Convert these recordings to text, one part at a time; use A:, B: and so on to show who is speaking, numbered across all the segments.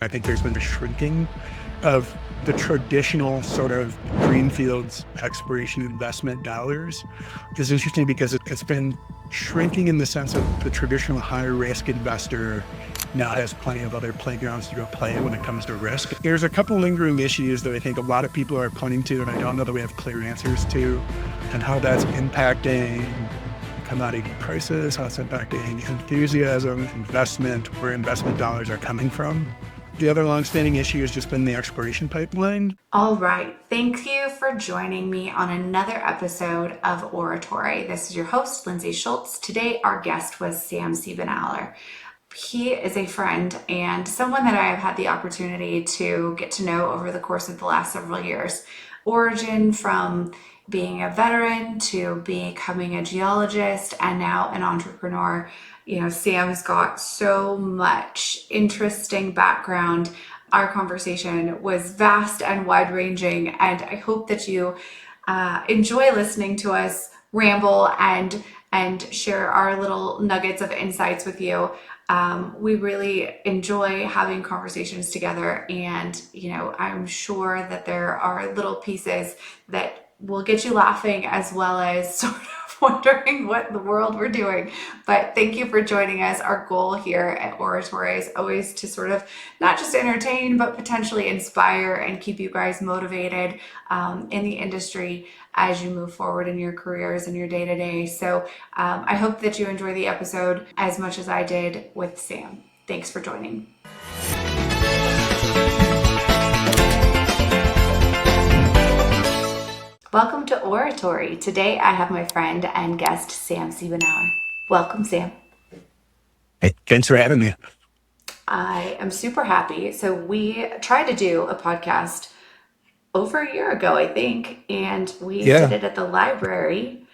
A: I think there's been a shrinking of the traditional sort of greenfields exploration investment dollars. It's interesting because it's been shrinking in the sense of the traditional higher risk investor now has plenty of other playgrounds to go play when it comes to risk. There's a couple lingering issues that I think a lot of people are pointing to, and I don't know that we have clear answers to, and how that's impacting commodity prices, how it's impacting enthusiasm, investment, where investment dollars are coming from. The other longstanding issue has just been the exploration pipeline.
B: All right. Thank you for joining me on another episode of Ore-atory. This is your host, Lindsey Schultz. Today, our guest was Sam Siebenaler. He is a friend and someone that I have had the opportunity to get to know over the course of the last several years. Origin from being a veteran to becoming a geologist and now an entrepreneur. Sam's got so much interesting background. Our conversation was vast and wide ranging, and I hope that you enjoy listening to us ramble and share our little nuggets of insights with you. We really enjoy having conversations together, and I'm sure that there are little pieces that will get you laughing as well as sort of wondering what in the world we're doing. But thank you for joining us. Our goal here at Ore-atory is always to sort of not just entertain, but potentially inspire and keep you guys motivated in the industry as you move forward in your careers and your day-to-day. So I hope that you enjoy the episode as much as I did with Sam. Thanks for joining. Welcome to Ore-atory. Today I have my friend and guest, Sam Siebenaler. Welcome, Sam.
A: Hey, thanks for having me.
B: I am super happy. So we tried to do a podcast over a year ago, I think, and we did
A: Yeah,
B: it at the library,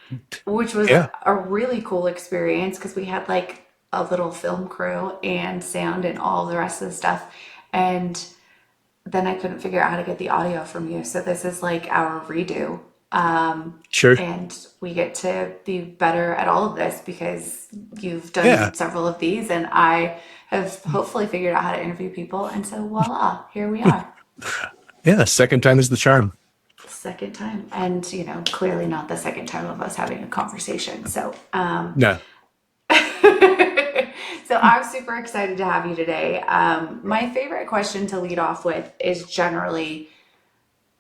B: which was
A: yeah.
B: a really cool experience because we had like a little film crew and sound and all the rest of the stuff. And then I couldn't figure out how to get the audio from you. So this is like our redo.
A: Sure.
B: And we get to be better at all of this because you've
A: Yeah.
B: done several of these and I have hopefully figured out how to interview people. And so voila, here we are.
A: Yeah. Second time is the charm.
B: Second time. And, clearly not the second time of us having a conversation. So,
A: No.
B: so I'm super excited to have you today. My favorite question to lead off with is generally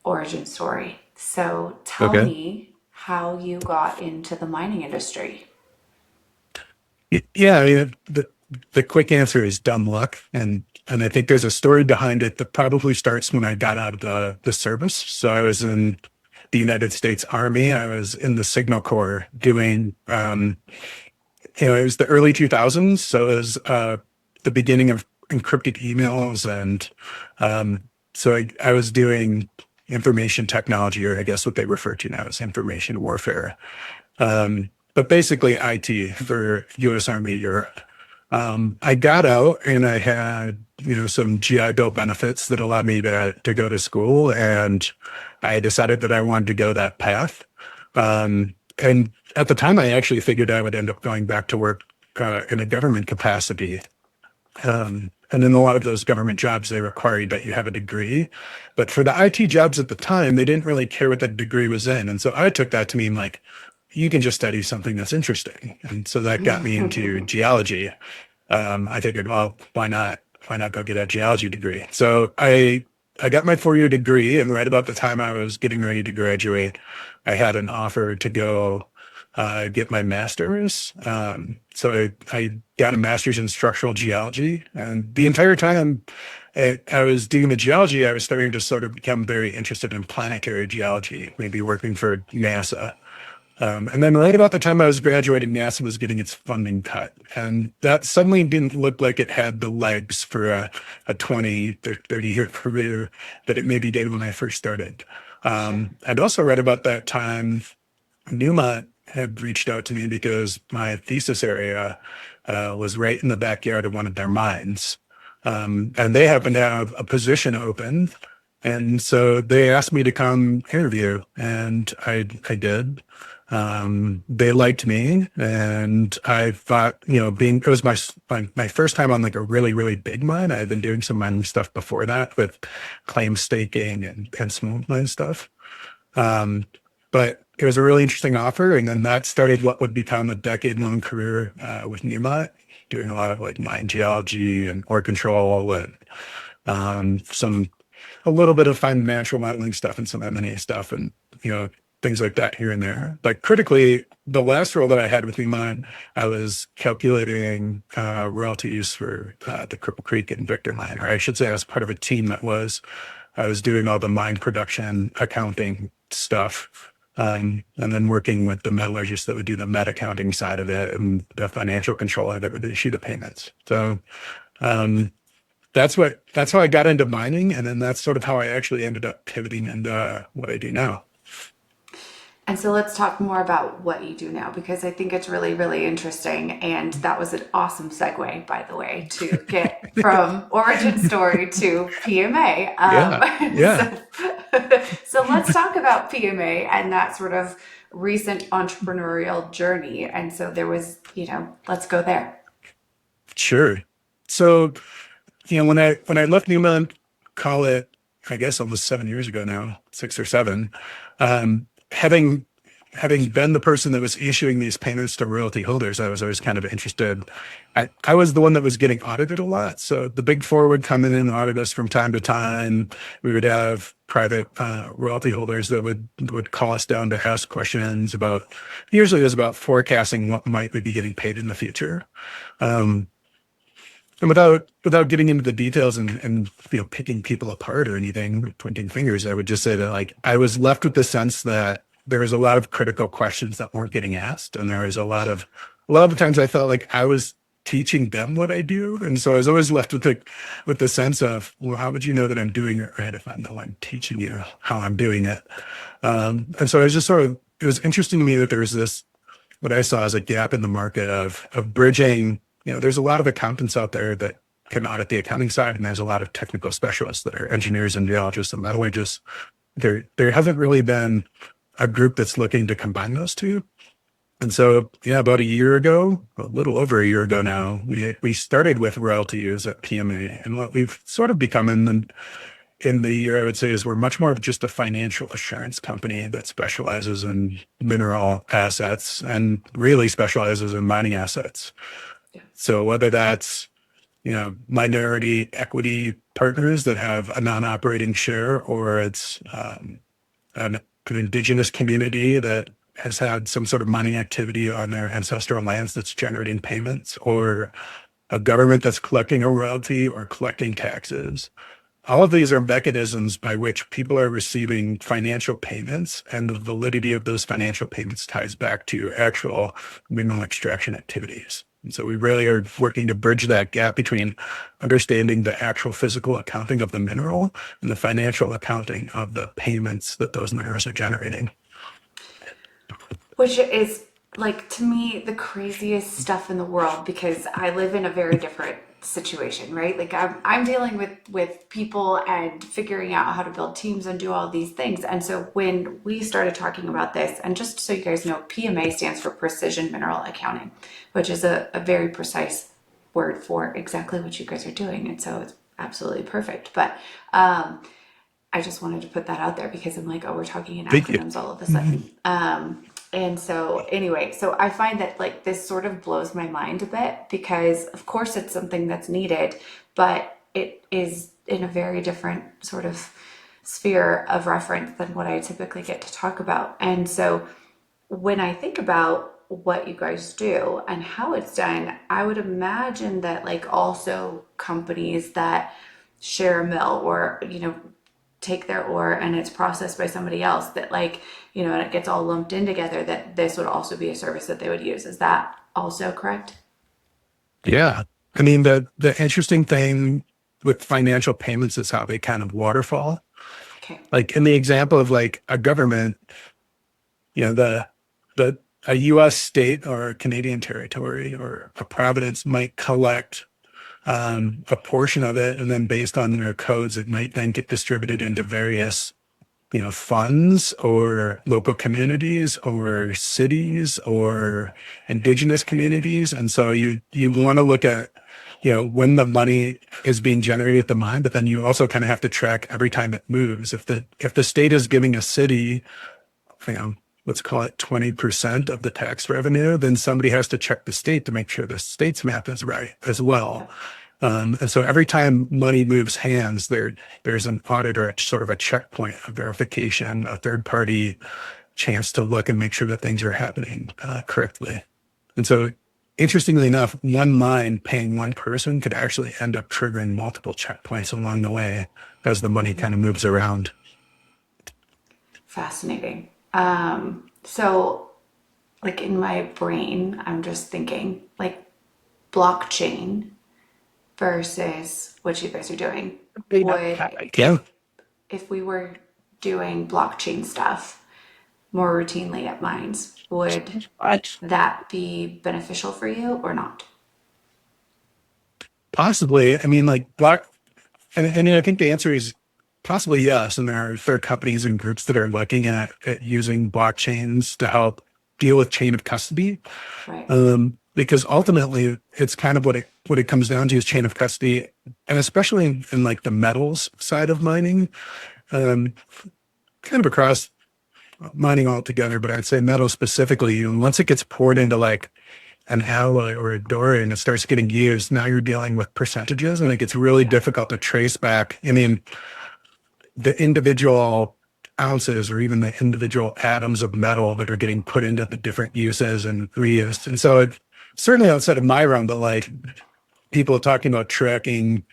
B: origin story. So tell
A: Okay.
B: me how you got into the mining industry.
A: Yeah. I mean, the quick answer is dumb luck. And I think there's a story behind it that probably starts when I got out of the service. So I was in the United States Army. I was in the Signal Corps doing, it was the early 2000s. So it was the beginning of encrypted emails. And so I was doing information technology, or I guess what they refer to now as information warfare. But basically IT for US Army Europe. I got out and I had, some GI Bill benefits that allowed me to go to school. And I decided that I wanted to go that path. And at the time, I actually figured I would end up going back to work in a government capacity. And in a lot of those government jobs, they required that you have a degree. But for the IT jobs at the time, they didn't really care what that degree was in. And so I took that to mean like, you can just study something that's interesting. And so that got me into geology. I figured, well, why not? Why not go get a geology degree? So I got my 4-year degree, and right about the time I was getting ready to graduate, I had an offer to go get my master's. So I got a master's in structural geology, and the entire time I was doing the geology, I was starting to sort of become very interested in planetary geology, maybe working for NASA. And then right about the time I was graduating, NASA was getting its funding cut. And that suddenly didn't look like it had the legs for a 20, 30-year career that it maybe did when I first started.
B: Sure.
A: And also right about that time, Newmont had reached out to me because my thesis area was right in the backyard of one of their mines. And they happened to have a position open. And so they asked me to come interview, and I did. They liked me, and I thought, it was my first time on like a really, really big mine. I had been doing some mining stuff before that with claim staking and small mine stuff. Um, but it was a really interesting offer. And then that started what would become a decade-long career with Newmont, doing a lot of like mine geology and ore control and a little bit of financial modeling stuff and some M&A stuff and, things like that here and there. Like critically, the last role that I had with Newmont, I was calculating royalties for the Cripple Creek and Victor mine, or I should say I was part of a team I was doing all the mine production accounting stuff, and then working with the metallurgists that would do the met accounting side of it and the financial controller that would issue the payments. So um, that's how I got into mining, and then that's sort of how I actually ended up pivoting into what I do now.
B: And so let's talk more about what you do now, because I think it's really, really interesting. And that was an awesome segue, by the way, to get from origin story to PMA.
A: Yeah, yeah,
B: So let's talk about PMA and that sort of recent entrepreneurial journey. And so there was, let's go there.
A: sure. So when I left Newman, call it, I guess almost 7 years ago now, 6 or 7, having been the person that was issuing these payments to royalty holders, I was always kind of interested. I was the one that was getting audited a lot. So the big four would come in and audit us from time to time. We would have private royalty holders that would call us down to ask questions about, usually it was about forecasting what might be getting paid in the future. Um, and without getting into the details and picking people apart or anything, pointing fingers, I would just say that like I was left with the sense that there was a lot of critical questions that weren't getting asked, and there was a lot of times I felt like I was teaching them what I do, and so I was always left with the sense of, well, how would you know that I'm doing it right if I know I'm teaching you how I'm doing it? And so I was just it was interesting to me that there was this what I saw as a gap in the market of bridging. There's a lot of accountants out there that can audit the accounting side, and there's a lot of technical specialists that are engineers and geologists and metallurgists. There hasn't really been a group that's looking to combine those two. And so, yeah, about a year ago, a little over a year ago now, we started with royalties at PMA, and what we've sort of become in the year, I would say, is we're much more of just a financial assurance company that specializes in mineral assets and really specializes in mining assets. So whether that's, minority equity partners that have a non-operating share, or it's an indigenous community that has had some sort of mining activity on their ancestral lands that's generating payments, or a government that's collecting a royalty or collecting taxes. All of these are mechanisms by which people are receiving financial payments, and the validity of those financial payments ties back to actual mineral extraction activities. And so we really are working to bridge that gap between understanding the actual physical accounting of the mineral and the financial accounting of the payments that those minerals are generating.
B: Which is like to me the craziest stuff in the world, because I live in a very different situation, right? Like I'm dealing with people and figuring out how to build teams and do all these things. And so when we started talking about this, and just so you guys know, PMA stands for Precision Mineral Accounting, which is a very precise word for exactly what you guys are doing. And so it's absolutely perfect. But I just wanted to put that out there because I'm like, oh, we're talking in
A: Thank you.
B: acronyms all of a sudden. And so anyway, so I find that like this sort of blows my mind a bit, because of course it's something that's needed, but it is in a very different sort of sphere of reference than what I typically get to talk about. And so when I think about what you guys do and how it's done, I would imagine that like also companies that share a mill, or take their ore and it's processed by somebody else, that like and it gets all lumped in together, that this would also be a service that they would use. Is that also correct?
A: Yeah. I mean, the interesting thing with financial payments is how they kind of waterfall.
B: Okay.
A: Like in the example of like a government, the a US state or a Canadian territory or a province might collect a portion of it, and then based on their codes, it might then get distributed into various funds or local communities or cities or indigenous communities. And so you want to look at, when the money is being generated at the mine, but then you also kind of have to track every time it moves. If the state is giving a city, you know, let's call it 20% of the tax revenue, then somebody has to check the state to make sure the state's math is right as well. And so every time money moves hands, there's an audit or sort of a checkpoint, a verification, a third party chance to look and make sure that things are happening correctly. And so, interestingly enough, one mine paying one person could actually end up triggering multiple checkpoints along the way as the money kind of moves around.
B: Fascinating. So, like in my brain, I'm just thinking like blockchain versus what you guys are doing.
A: Yeah.
B: If we were doing blockchain stuff more routinely at mines, would that be beneficial for you or not?
A: Possibly. I mean, like and I think the answer is possibly yes. And there are companies and groups that are looking at using blockchains to help deal with chain of custody.
B: Right.
A: Because ultimately it's kind of what it comes down to is chain of custody, and especially in like the metals side of mining, kind of across mining altogether, but I'd say metal specifically. Once it gets poured into like an alloy or a doré and it starts getting used, now you're dealing with percentages, and it gets really difficult to trace back. I mean, the individual ounces or even the individual atoms of metal that are getting put into the different uses and reused. And so certainly outside of my realm, but like people talking about tracking,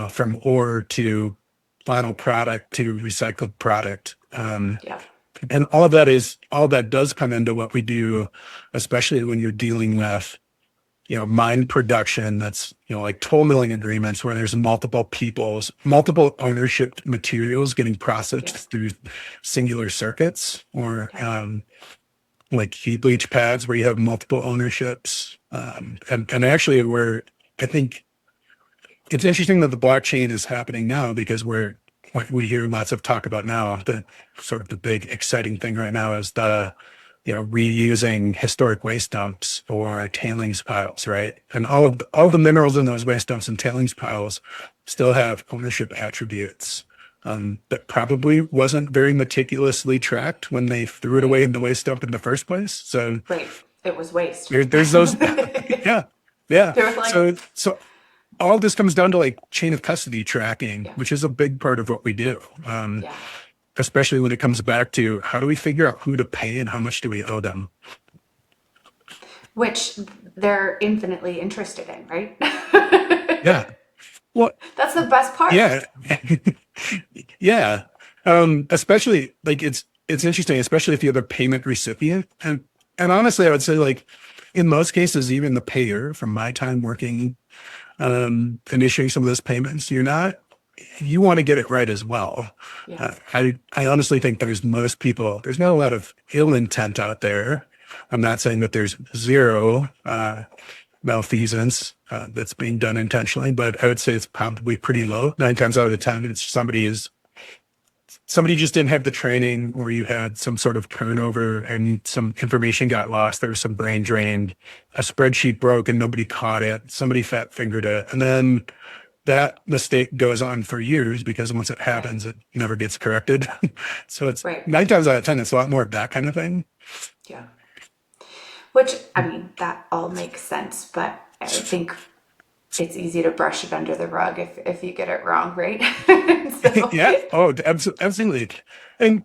A: from ore to final product to recycled product. And all that does come into what we do, especially when you're dealing with, mine production that's, like toll milling agreements where there's multiple ownership materials getting processed through singular circuits, or like heap leach pads where you have multiple ownerships. And actually where I think it's interesting that the blockchain is happening now, because what we hear lots of talk about now, the sort of the big exciting thing right now is the, reusing historic waste dumps or tailings piles, right? And all the minerals in those waste dumps and tailings piles still have ownership attributes that probably wasn't very meticulously tracked when they threw it away in the waste dump in the first place. So
B: Right. It was waste.
A: there's those, yeah.
B: Like,
A: So all this comes down to like chain of custody tracking, which is a big part of what we do. Especially when it comes back to how do we figure out who to pay and how much do we owe them?
B: which they're infinitely interested in, right?
A: Yeah. Well,
B: That's the best part.
A: yeah. Yeah. Especially like it's interesting, especially if you're the payment recipient. And honestly, I would say like in most cases, even the payer, from my time working and issuing some of those payments, you want to get it right as well. I honestly think there's not a lot of ill intent out there. I'm not saying that there's zero malfeasance that's being done intentionally, but I would say it's probably pretty low. 9 times out of 10, it's somebody just didn't have the training, or you had some sort of turnover and some information got lost. There was some brain drain, a spreadsheet broke and nobody caught it. Somebody fat fingered it. And then that mistake goes on for years, because once it happens, it never gets corrected. So it's 9 times out of 10, it's a lot more of that kind of thing.
B: Yeah. Which, I mean, that all makes sense, but I think it's easy to brush it under the rug if you get it wrong, right? So,
A: Yeah. Oh, absolutely. And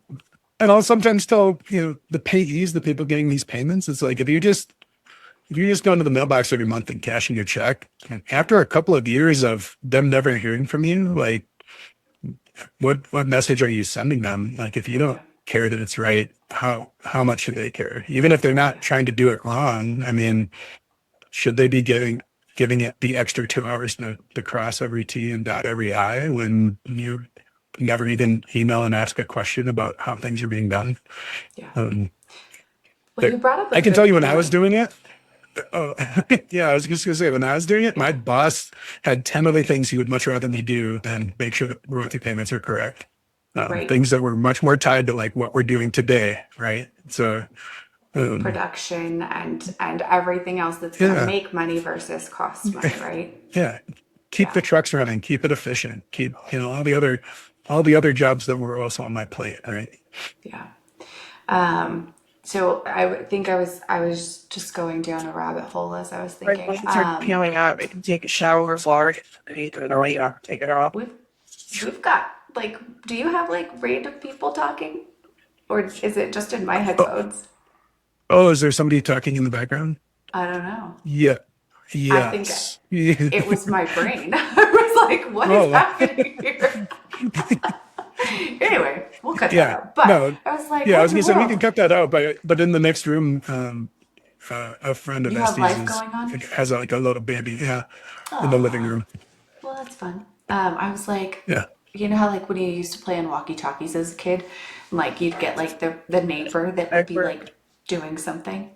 A: I'll sometimes tell, the payees, the people getting these payments, it's like, if you just go into the mailbox every month and cashing your check, and after a couple of years of them never hearing from you, like what message are you sending them? Like, if you don't care that it's right, how much should they care? Even if they're not trying to do it wrong, I mean, should they be giving it the extra 2 hours to cross every T and dot every I when you never even email and ask a question about how things are being done?
B: Well, you brought up
A: I can tell you when I was doing it. Oh, yeah, I was just going to say, when I was doing it, my boss had 10 other things he would much rather me do than make sure that royalty payments are correct.
B: Right.
A: things that were much more tied to like what we're doing today, right? So, um,
B: Production and everything else that's going to
A: yeah,
B: make money versus cost money, right?
A: yeah. Keep
B: Yeah.
A: the trucks running, keep it efficient, keep all the other jobs that were also on my plate, right?
B: Yeah. So think I was just going down a rabbit hole as I was
C: Right,
B: thinking.
C: once you start peeling out, you can take a shower, water, and you throw it away, take it off.
B: We've got like, do you have like random people talking, or is it just in my
A: Oh,
B: headphones?
A: oh, is there somebody talking in the background?
B: I don't know.
A: Yeah,
B: I think
A: yes.
B: it was my brain. I was like, what is
A: Oh,
B: happening here? Anyway, we'll cut that
A: yeah.
B: out. But
A: No,
B: I was like,
A: yeah. I
B: what
A: was
B: in the
A: gonna say we
B: world?
A: can cut that out, but in the next room, a friend of
B: You have
A: Estes
B: life going on?
A: has like a little baby, yeah, in the living
B: Oh,
A: room.
B: well, that's fun. I was like,
A: Yeah.
B: you know how like when you used to play on walkie-talkies as a kid, and, like you'd get like the neighbor that would be
C: Expert.
B: like doing something.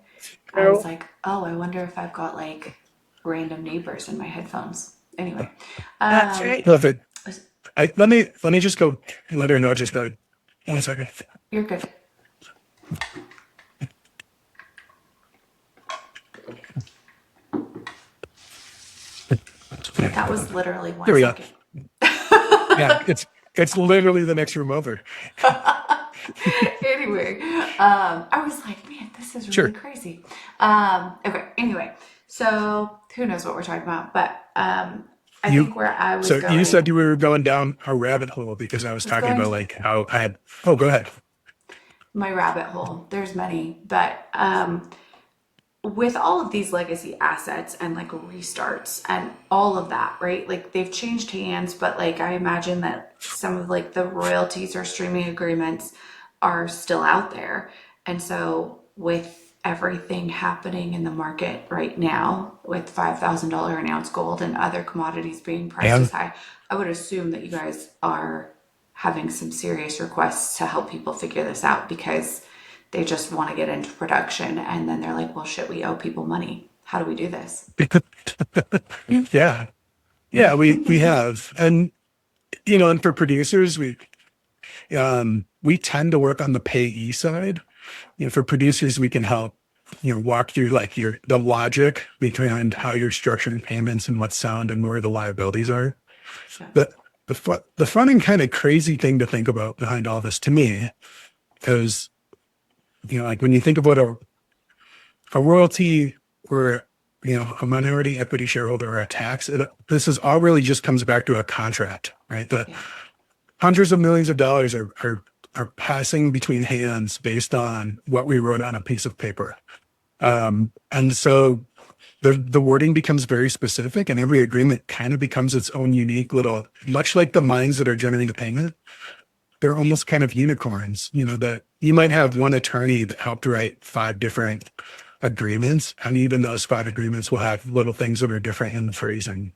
B: I was
C: No,
B: like, oh, I wonder if I've got like random neighbors in my headphones. Anyway,
C: that's
B: um,
C: right.
A: Perfect. Let me just go let her know just about 1 second.
B: you're good. That was literally one
A: There we go.
B: second.
A: Yeah, it's literally the next room over.
B: Anyway, I was like, man, this is really
A: Sure.
B: crazy. Okay, anyway, so who knows what we're talking about, but I
A: You
B: think where I was
A: so you said
B: going
A: you were going down a rabbit hole because I was
B: was
A: talking
B: going
A: about like how I had. Oh, go ahead.
B: my rabbit hole. There's many, but with all of these legacy assets and like restarts and all of that, right? Like they've changed hands, but like I imagine that some of like the royalties or streaming agreements are still out there. And so with everything happening in the market right now with $5,000 an ounce gold and other commodities being priced as
A: And
B: high, I would assume that you guys are having some serious requests to help people figure this out because they just want to get into production and then they're like, well, shit, we owe people money. How do we do this?
A: yeah, yeah, we have, and and for producers, we tend to work on the payee side. For producers, we can help, walk through like the logic behind how you're structuring payments and what's sound and where the liabilities are.
B: Yeah.
A: But the fun and kind of crazy thing to think about behind all this to me, because like when you think about a royalty or a minority equity shareholder or a tax, this is all really just comes back to a contract, right? The
B: Yeah.
A: hundreds of millions of dollars are passing between hands based on what we wrote on a piece of paper. And so the wording becomes very specific and every agreement kind of becomes its own unique little, much like the mines that are generating the payment, they're almost kind of unicorns, that you might have one attorney that helped write 5 different agreements. And even those 5 agreements will have little things that are different in the phrasing.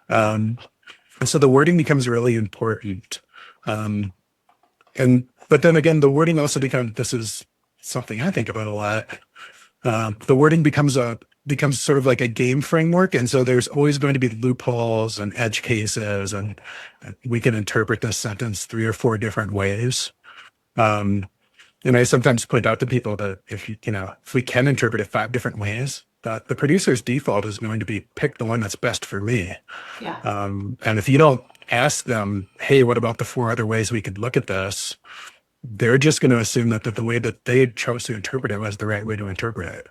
A: And so the wording becomes really important. Um, but then again, the wording also becomes, this is something I think about a lot. The wording becomes sort of like a game framework. And so there's always going to be loopholes and edge cases, and we can interpret this sentence 3 or 4 different ways. And I sometimes point out to people that if we can interpret it 5 different ways, that the producer's default is going to be pick the one that's best for me.
B: Yeah.
A: And if you don't ask them, hey, what about the 4 other ways we could look at this? They're just going to assume that the way that they chose to interpret it was the right way to interpret it.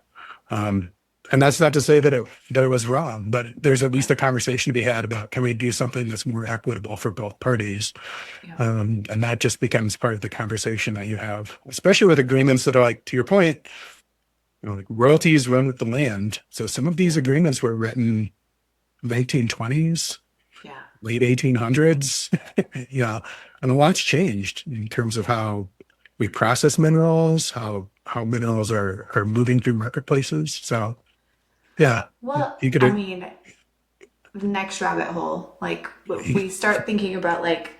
A: And that's not to say that it was wrong, but there's at least a conversation to be had about, can we do something that's more equitable for both parties?
B: Yeah.
A: And that just becomes part of the conversation that you have, especially with agreements that are like, to your point, like royalties run with the land. So some of these agreements were written in the 1820s,
B: Yeah.
A: late 1800s, and a lot's changed in terms of how we process minerals, how minerals are moving through marketplaces. So yeah,
B: Well,
A: you
B: I
A: could,
B: mean, the next rabbit hole, like we start thinking about like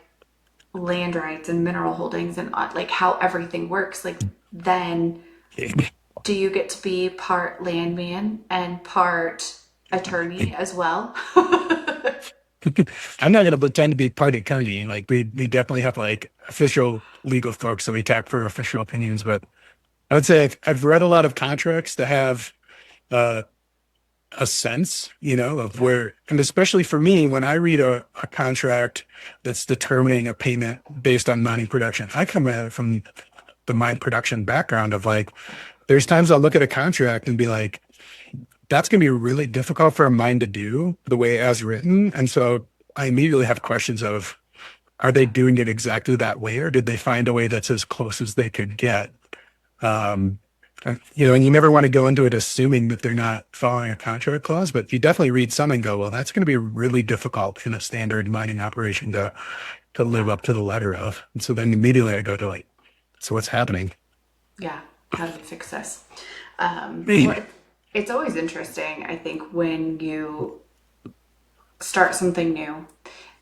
B: land rights and mineral holdings and like how everything works, like then do you get to be part landman and part attorney as well?
A: I'm not going to pretend to be party county. Like we definitely have like official legal folks that we tap for official opinions, but I would say I've read a lot of contracts that have uh, a sense, of
B: Yeah.
A: where, and especially for me, when I read a contract that's determining a payment based on mining production, I come at it from the mine production background of like, there's times I'll look at a contract and be like, that's going to be really difficult for a mine to do the way as written. And so I immediately have questions of, are they doing it exactly that way, or did they find a way that's as close as they could get? Um, and you never want to go into it assuming that they're not following a contract clause, but you definitely read some and go, well, that's going to be really difficult in a standard mining operation to live up to the letter of. And so then immediately I go to like, so what's happening?
B: Yeah. How do we fix this?
A: Me.
B: Well, it's always interesting, I think, when you start something new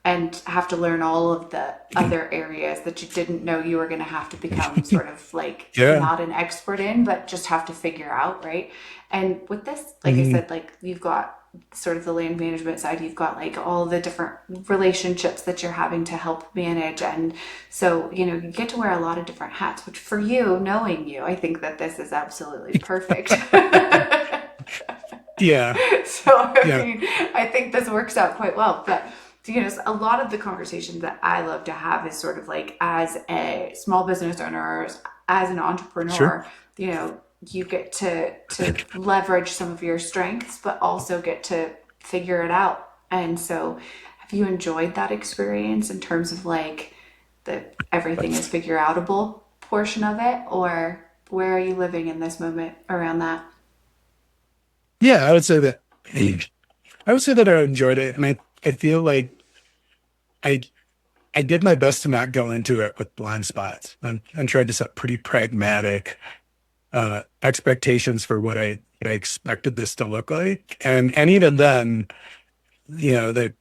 B: and have to learn all of the other areas that you didn't know you were going to have to become sort of like
A: Yeah.
B: not an expert in, but just have to figure out, right? And with this, like I
A: Mhm.
B: said, like you've got sort of the land management side, you've got like all the different relationships that you're having to help manage. And so, you get to wear a lot of different hats, which for you, knowing you, I think that this is absolutely perfect.
A: Yeah.
B: So, I
A: Yeah.
B: mean, I think this works out quite well. But, a lot of the conversations that I love to have is sort of like as a small business owner, as an
A: Sure.
B: entrepreneur, you get to leverage some of your strengths, but also get to figure it out. And so, have you enjoyed that experience in terms of like the everything is figure outable portion of it, or where are you living in this moment around that?
A: Yeah, I would say that I enjoyed it. And I feel like I I did my best to not go into it with blind spots and tried to set pretty pragmatic expectations for what I expected this to look like. And even then, that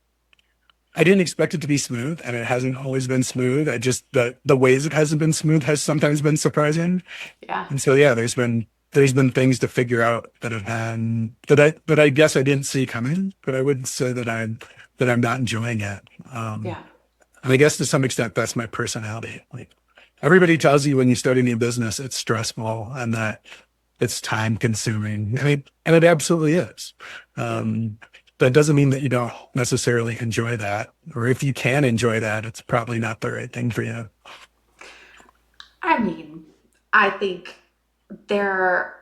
A: I didn't expect it to be smooth, and it hasn't always been smooth. I just the ways it hasn't been smooth has sometimes been surprising.
B: Yeah.
A: And so yeah, there's been things to figure out that have been that I guess I didn't see coming, but I wouldn't say that I'm not enjoying it.
B: Yeah.
A: And I guess to some extent that's my personality. Like everybody tells you when you start a new business, it's stressful and that it's time consuming. And it absolutely is. That doesn't mean that you don't necessarily enjoy that. Or if you can enjoy that, it's probably not the right thing for you.
B: I mean, I think there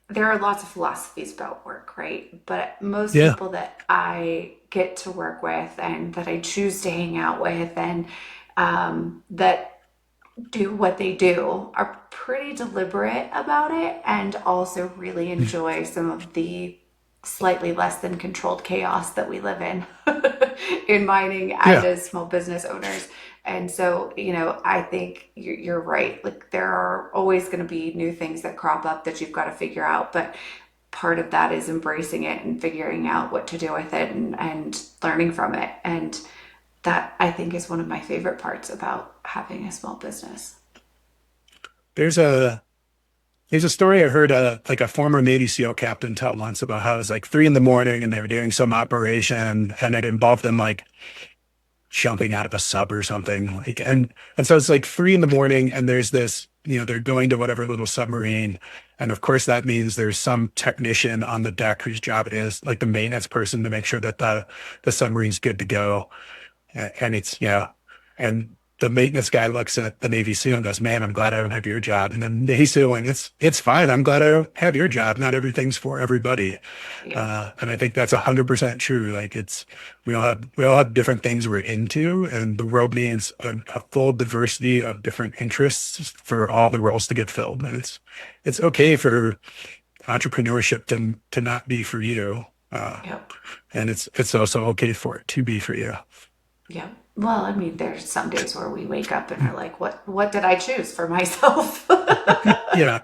B: there are lots of philosophies about work, right? But most
A: Yeah.
B: people that I get to work with and that I choose to hang out with and that do what they do are pretty deliberate about it and also really enjoy some of the slightly less than controlled chaos that we live in in mining and
A: Yeah.
B: as small business owners. And so, I think you're right. Like, there are always going to be new things that crop up that you've got to figure out. But part of that is embracing it and figuring out what to do with it and learning from it. And that I think is one of my favorite parts about having a small business.
A: There's a there's a story I heard like a former Navy SEAL captain tell once about how it was like 3 a.m. and they were doing some operation and it involved them like jumping out of a sub or something. And so it's like 3 a.m. and there's this, they're going to whatever little submarine. And of course that means there's some technician on the deck whose job it is, like the maintenance person, to make sure that the submarine's good to go. And it's, and the maintenance guy looks at the Navy SEAL and goes, man, I'm glad I don't have your job. And then the Navy SEAL went, it's fine. I'm glad I don't have your job. Not everything's for everybody.
B: Yeah.
A: And I think that's 100% true. Like we all have different things we're into, and the world needs a full diversity of different interests for all the roles to get filled. And it's okay for entrepreneurship to not be for you.
B: Yep.
A: And it's also okay for it to be for you.
B: Yeah. Well, I mean, there's some days where we wake up and are like, what did I choose for myself?
A: Yeah.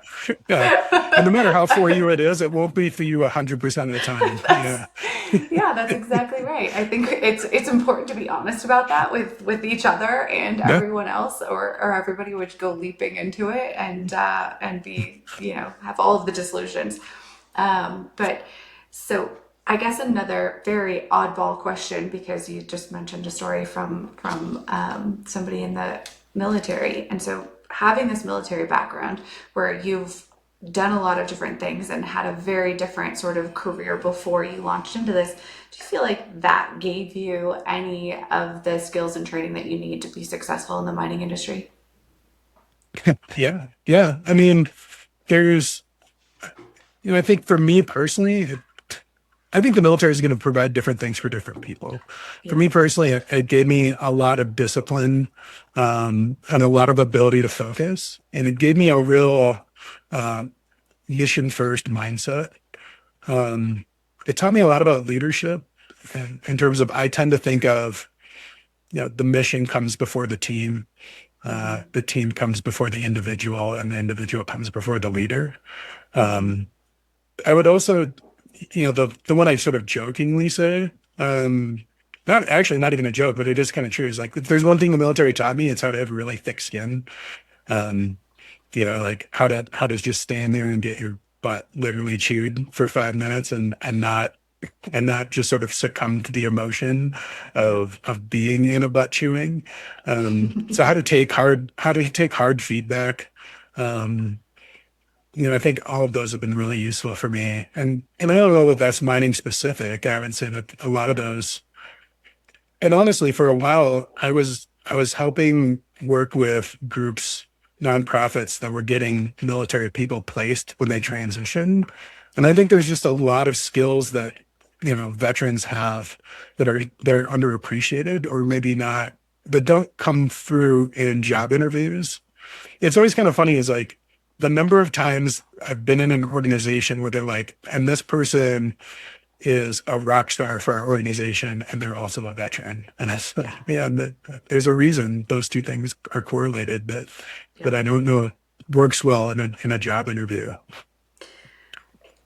A: Yeah. And no matter how for you it is, it won't be for you 100% of the time.
B: That's,
A: Yeah.
B: yeah, that's exactly right. I think it's important to be honest about that with each other and
A: Yeah.
B: everyone else, or everybody would go leaping into it and be have all of the disillusions. But so I guess another very oddball question, because you just mentioned a story from somebody in the military, and so having this military background where you've done a lot of different things and had a very different sort of career before you launched into this, do you feel like that gave you any of the skills and training that you need to be successful in the mining industry?
A: Yeah. Yeah. I mean, there's, I think for me personally, I think the military is going to provide different things for different people. For
B: Yeah.
A: me personally, it gave me a lot of discipline, and a lot of ability to focus. And it gave me a real, mission first mindset. It taught me a lot about leadership, and in terms of, I tend to think of, the mission comes before the team comes before the individual, and the individual comes before the leader. Um, I would also, the one I sort of jokingly say, not even a joke, but it is kind of true. Is like, if there's one thing the military taught me, it's how to have really thick skin. Um, like how to just stand there and get your butt literally chewed for 5 minutes, and not just sort of succumb to the emotion of being in a butt chewing. So how to take hard feedback. Um, I think all of those have been really useful for me. And I don't know if that's mining specific. I would say that a lot of those, and honestly, for a while, I was helping work with groups, nonprofits that were getting military people placed when they transition. And I think there's just a lot of skills that, veterans have they're underappreciated, or maybe not, that don't come through in job interviews. It's always kind of funny, is like the number of times I've been in an organization where they're like, and this person is a rock star for our organization, and they're also a veteran. And that's, yeah, there's a reason those two things are correlated, that I don't know works well in a job interview.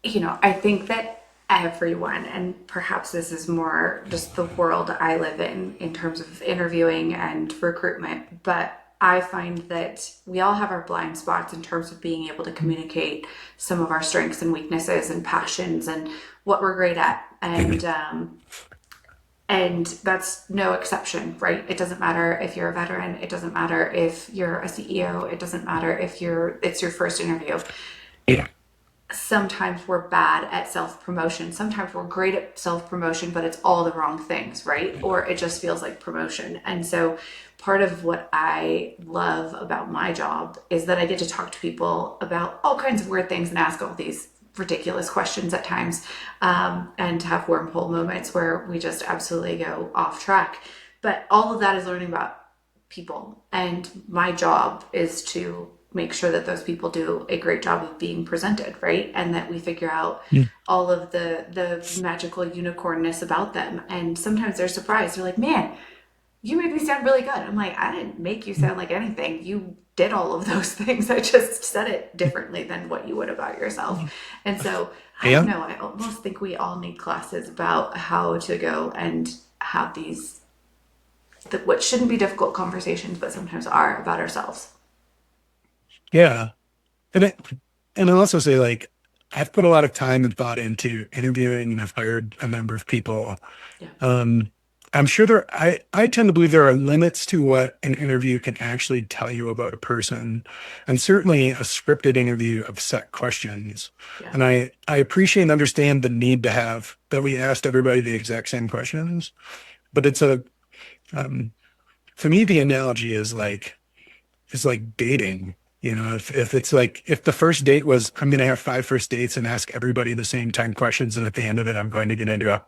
B: I think that everyone, and perhaps this is more just the world I live in terms of interviewing and recruitment, but I find that we all have our blind spots in terms of being able to communicate some of our strengths and weaknesses and passions and what we're great at. And that's no exception, right? It doesn't matter if you're a veteran. It doesn't matter if you're a CEO. It doesn't matter if it's your first interview.
A: Yeah.
B: Sometimes we're bad at self-promotion. Sometimes we're great at self-promotion, but it's all the wrong things, right? Or it just feels like promotion. And so part of what I love about my job is that I get to talk to people about all kinds of weird things and ask all these ridiculous questions at times, and have wormhole moments where we just absolutely go off track. But all of that is learning about people. And my job is to make sure that those people do a great job of being presented, right? And that we figure out all of the magical unicornness about them. And sometimes they're surprised. They're like, man, you made me sound really good. I'm like, I didn't make you sound like anything. You did all of those things. I just said it differently than what you would about yourself. And so I don't know. I almost think we all need classes about how to go and have what shouldn't be difficult conversations, but sometimes are, about ourselves.
A: Yeah. And I'll also say, like, I've put a lot of time and thought into interviewing, and I've hired a number of people.
B: Yeah.
A: I'm sure I tend to believe there are limits to what an interview can actually tell you about a person, and certainly a scripted interview of set questions.
B: Yeah.
A: And I appreciate and understand the need to have that we asked everybody the exact same questions, but to me, the analogy is like dating. If it's like, if the first date was, I'm going to have 5 first dates and ask everybody the same 10 questions, and at the end of it, I'm going to get into a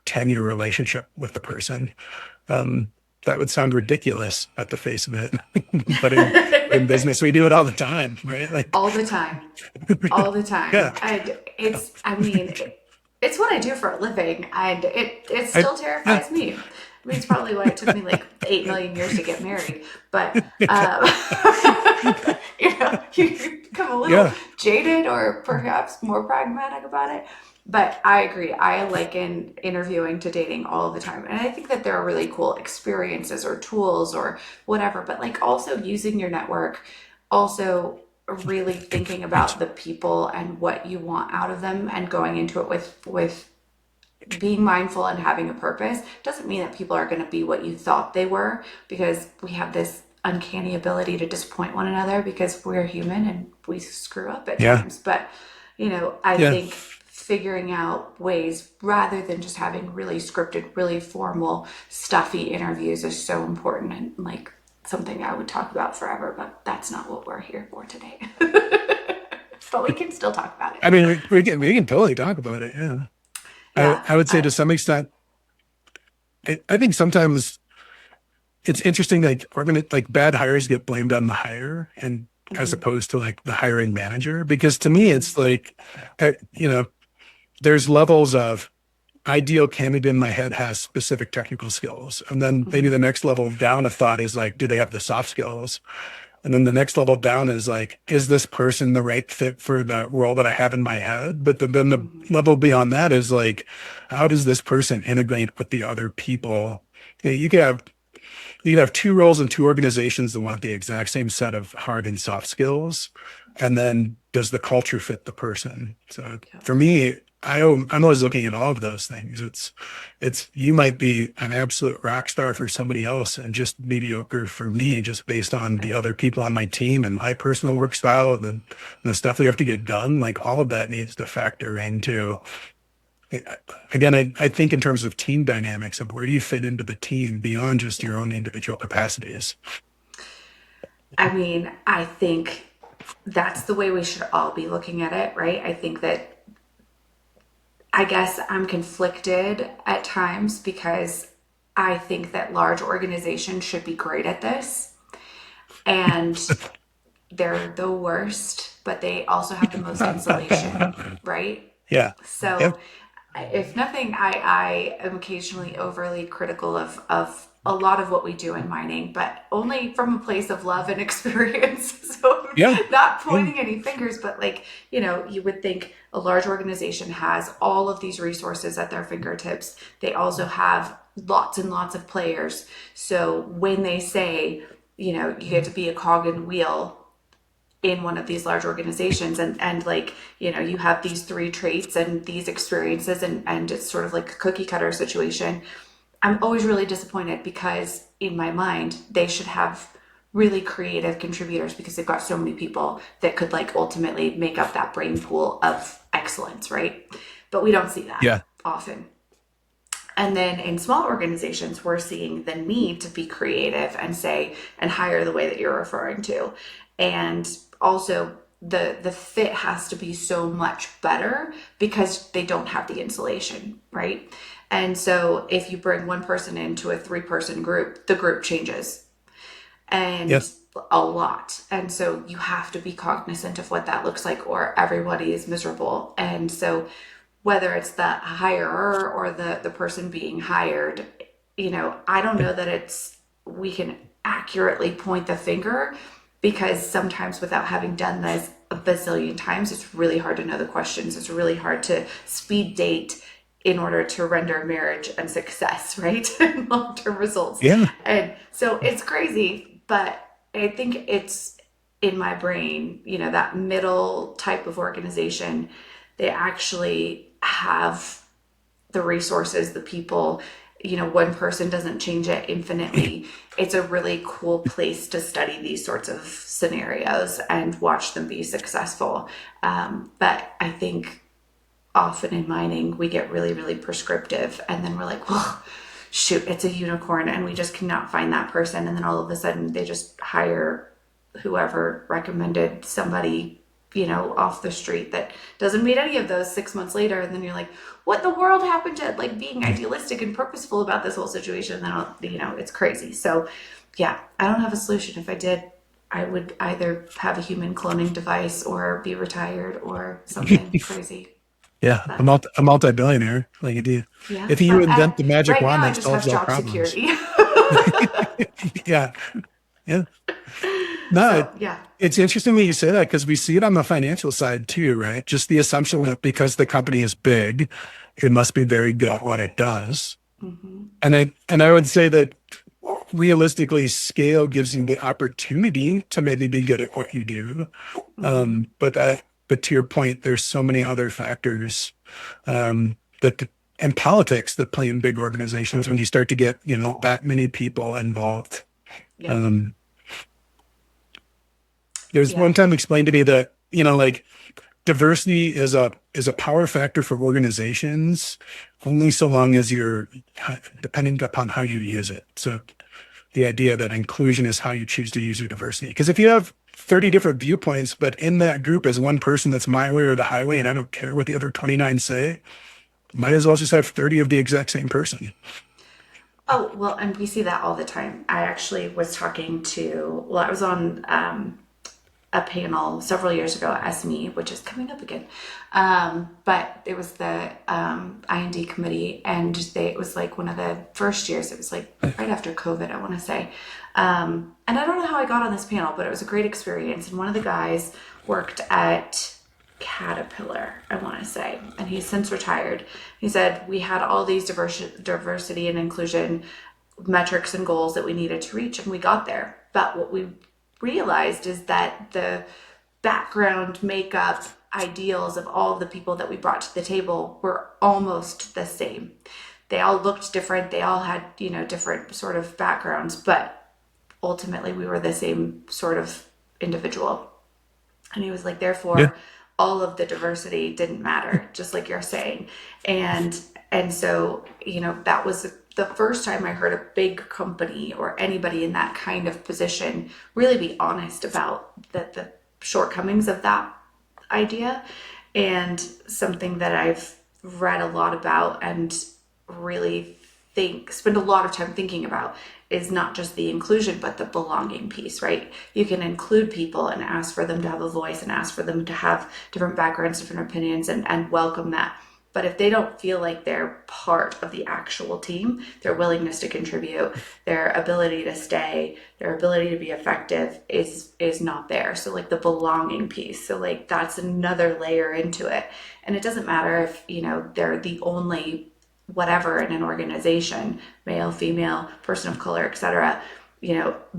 A: 10-year relationship with the person. That would sound ridiculous at the face of it. But in business, we do it all the time, right? Like,
B: all the time. All the time.
A: Yeah.
B: And it's what I do for a living, and it still terrifies me. I mean, it's probably why it took me like 8 million years to get married. But, you become a little jaded or perhaps more pragmatic about it. But I agree. I liken interviewing to dating all the time. And I think that there are really cool experiences or tools or whatever, but like also using your network, also really thinking about the people and what you want out of them, and going into it with being mindful and having a purpose doesn't mean that people are going to be what you thought they were, because we have this uncanny ability to disappoint one another because we're human and we screw up at
A: Yeah.
B: times. But, I
A: Yeah.
B: think figuring out ways rather than just having really scripted, really formal, stuffy interviews is so important, and like something I would talk about forever, but that's not what we're here for today. But we can still talk about it.
A: I mean, we can totally talk about it. Yeah.
B: Yeah.
A: I would say to some extent, I think sometimes it's interesting that like bad hires get blamed on the hire, and as opposed to like the hiring manager, because to me it's like, there's levels of ideal candidate in my head has specific technical skills, and then maybe the next level down of thought is like, do they have the soft skills? And then the next level down is like, is this person the right fit for the role that I have in my head? But then the level beyond that is like, how does this person integrate with the other people? You can have two roles in two organizations that want the exact same set of hard and soft skills. And then does the culture fit the person? So for me, I'm always looking at all of those things. It's you might be an absolute rock star for somebody else and just mediocre for me, just based on the other people on my team and my personal work style and the stuff that you have to get done. Like all of that needs to factor into. Again, I think in terms of team dynamics of where do you fit into the team beyond just your own individual capacities.
B: I mean, I think that's the way we should all be looking at it, right? I guess I'm conflicted at times because I think that large organizations should be great at this. And they're the worst, but they also have the most insulation, right?
A: Yeah.
B: So,
A: Yep.
B: if nothing, I am occasionally overly critical of a lot of what we do in mining, but only from a place of love and experience. So,
A: Yeah.
B: not pointing any fingers, but like, you would think a large organization has all of these resources at their fingertips. They also have lots and lots of players. So, when they say, you get to be a cog in wheel in one of these large organizations, and like, you have these three traits and these experiences, and it's sort of like a cookie cutter situation. I'm always really disappointed because in my mind, they should have really creative contributors because they've got so many people that could like ultimately make up that brain pool of excellence, right? But we don't see that
A: Yeah.
B: often. And then in small organizations, we're seeing the need to be creative and hire the way that you're referring to. And also the fit has to be so much better because they don't have the insulation, right? And so if you bring one person into a 3-person group, the group changes. And
A: Yes.
B: a lot. And so you have to be cognizant of what that looks like, or everybody is miserable. And so whether it's the hirer or the person being hired, I don't know that we can accurately point the finger, because sometimes without having done this a bazillion times, it's really hard to know the questions. It's really hard to speed date in order to render marriage and success, right? And long-term results.
A: Yeah.
B: And so it's crazy, but I think it's in my brain, that middle type of organization, they actually have the resources, the people, one person doesn't change it infinitely. It's a really cool place to study these sorts of scenarios and watch them be successful. But I think often in mining, we get really, really prescriptive, and then we're like, well, shoot, it's a unicorn and we just cannot find that person. And then all of a sudden they just hire whoever recommended somebody, off the street that doesn't meet any of those 6 months later. And then you're like, what in the world happened to like being idealistic and purposeful about this whole situation? And then, it's crazy. So yeah, I don't have a solution. If I did, I would either have a human cloning device or be retired or something crazy.
A: Yeah. A multi-billionaire. Like you do.
B: Yeah.
A: If you invent the magic
B: right
A: wand
B: now, I
A: that
B: just have
A: solves all
B: job
A: problems.
B: security.
A: Yeah. Yeah. No,
B: So, yeah.
A: it's interesting that you say that, because we see it on the financial side too, right? Just the assumption that because the company is big, it must be very good at what it does.
B: Mm-hmm.
A: And I would say that realistically, scale gives you the opportunity to maybe be good at what you do. But to your point, there's so many other factors that and politics that play in big organizations when you start to get, that many people involved.
B: Yeah.
A: There's
B: Yeah.
A: one time explained to me that, like diversity is a power factor for organizations only so long as you're depending upon how you use it. So the idea that inclusion is how you choose to use your diversity. Because if you have 30 different viewpoints, but in that group is one person that's my way or the highway, and I don't care what the other 29 say, might as well just have 30 of the exact same person.
B: Oh, well, and we see that all the time. I actually was talking to, well, I was on a panel several years ago at SME, which is coming up again. But it was the I&D committee, and it was like one of the first years. It was like right after COVID, I want to say. And I don't know how I got on this panel, but it was a great experience. And one of the guys worked at Caterpillar, I want to say, and he's since retired. He said we had all these diversity and inclusion metrics and goals that we needed to reach, and we got there. But what we realized is that the background, makeup, ideals of all of the people that we brought to the table were almost the same. They all looked different. They all had, different sort of backgrounds, but ultimately we were the same sort of individual. And he was like, therefore, all of the diversity didn't matter, just like you're saying. And so, that was the first time I heard a big company or anybody in that kind of position really be honest about the shortcomings of that idea. And something that I've read a lot about and really spend a lot of time thinking about is not just the inclusion, but the belonging piece, right? You can include people and ask for them to have a voice and ask for them to have different backgrounds, different opinions, and welcome that. But if they don't feel like they're part of the actual team, their willingness to contribute, their ability to stay, their ability to be effective is not there. So like the belonging piece. So like that's another layer into it. And it doesn't matter if, they're the only whatever in an organization, male, female, person of color, etc.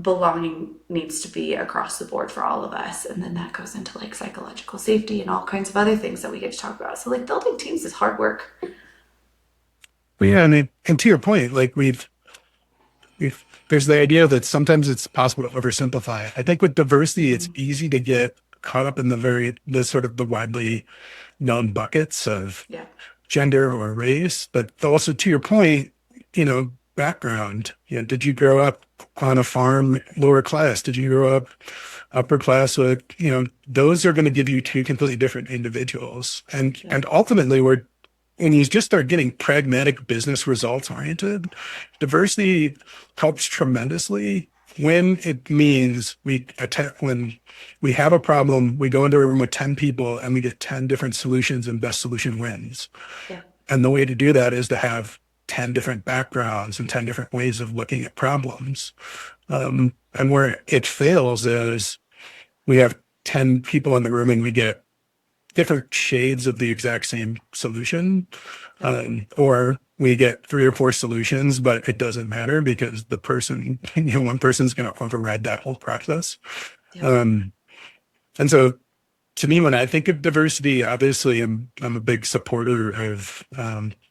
B: Belonging needs to be across the board for all of us. And then that goes into like psychological safety and all kinds of other things that we get to talk about. So like building teams is hard work.
A: Well, yeah, and to your point, like there's the idea that sometimes it's possible to oversimplify. I think with diversity, it's easy to get caught up in the sort of the widely known buckets of gender or race, but also to your point, background. Did you grow up on a farm, lower class? Did you grow up upper class? With, those are going to give you two completely different individuals. And ultimately, when you just start getting pragmatic business results oriented, diversity helps tremendously when it means when we have a problem, we go into a room with 10 people and we get 10 different solutions and best solution wins. Yeah. And the way to do that is to have 10 different backgrounds and 10 different ways of looking at problems. And where it fails is we have 10 people in the room and we get different shades of the exact same solution, or we get 3 or 4 solutions, but it doesn't matter because the person, one person's going to override that whole process. Yeah. And so to me, when I think of diversity, obviously I'm a big supporter of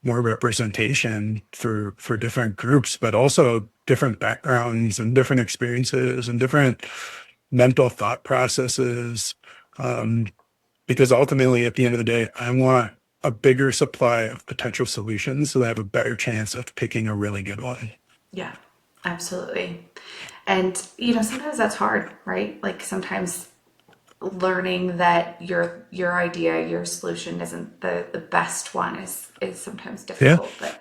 A: more representation for different groups, but also different backgrounds and different experiences and different mental thought processes. Because ultimately, at the end of the day, I want a bigger supply of potential solutions so that I have a better chance of picking a really good one.
B: Yeah, absolutely. And, sometimes that's hard, right? Like sometimes learning that your idea, your solution isn't the best one is sometimes difficult. But,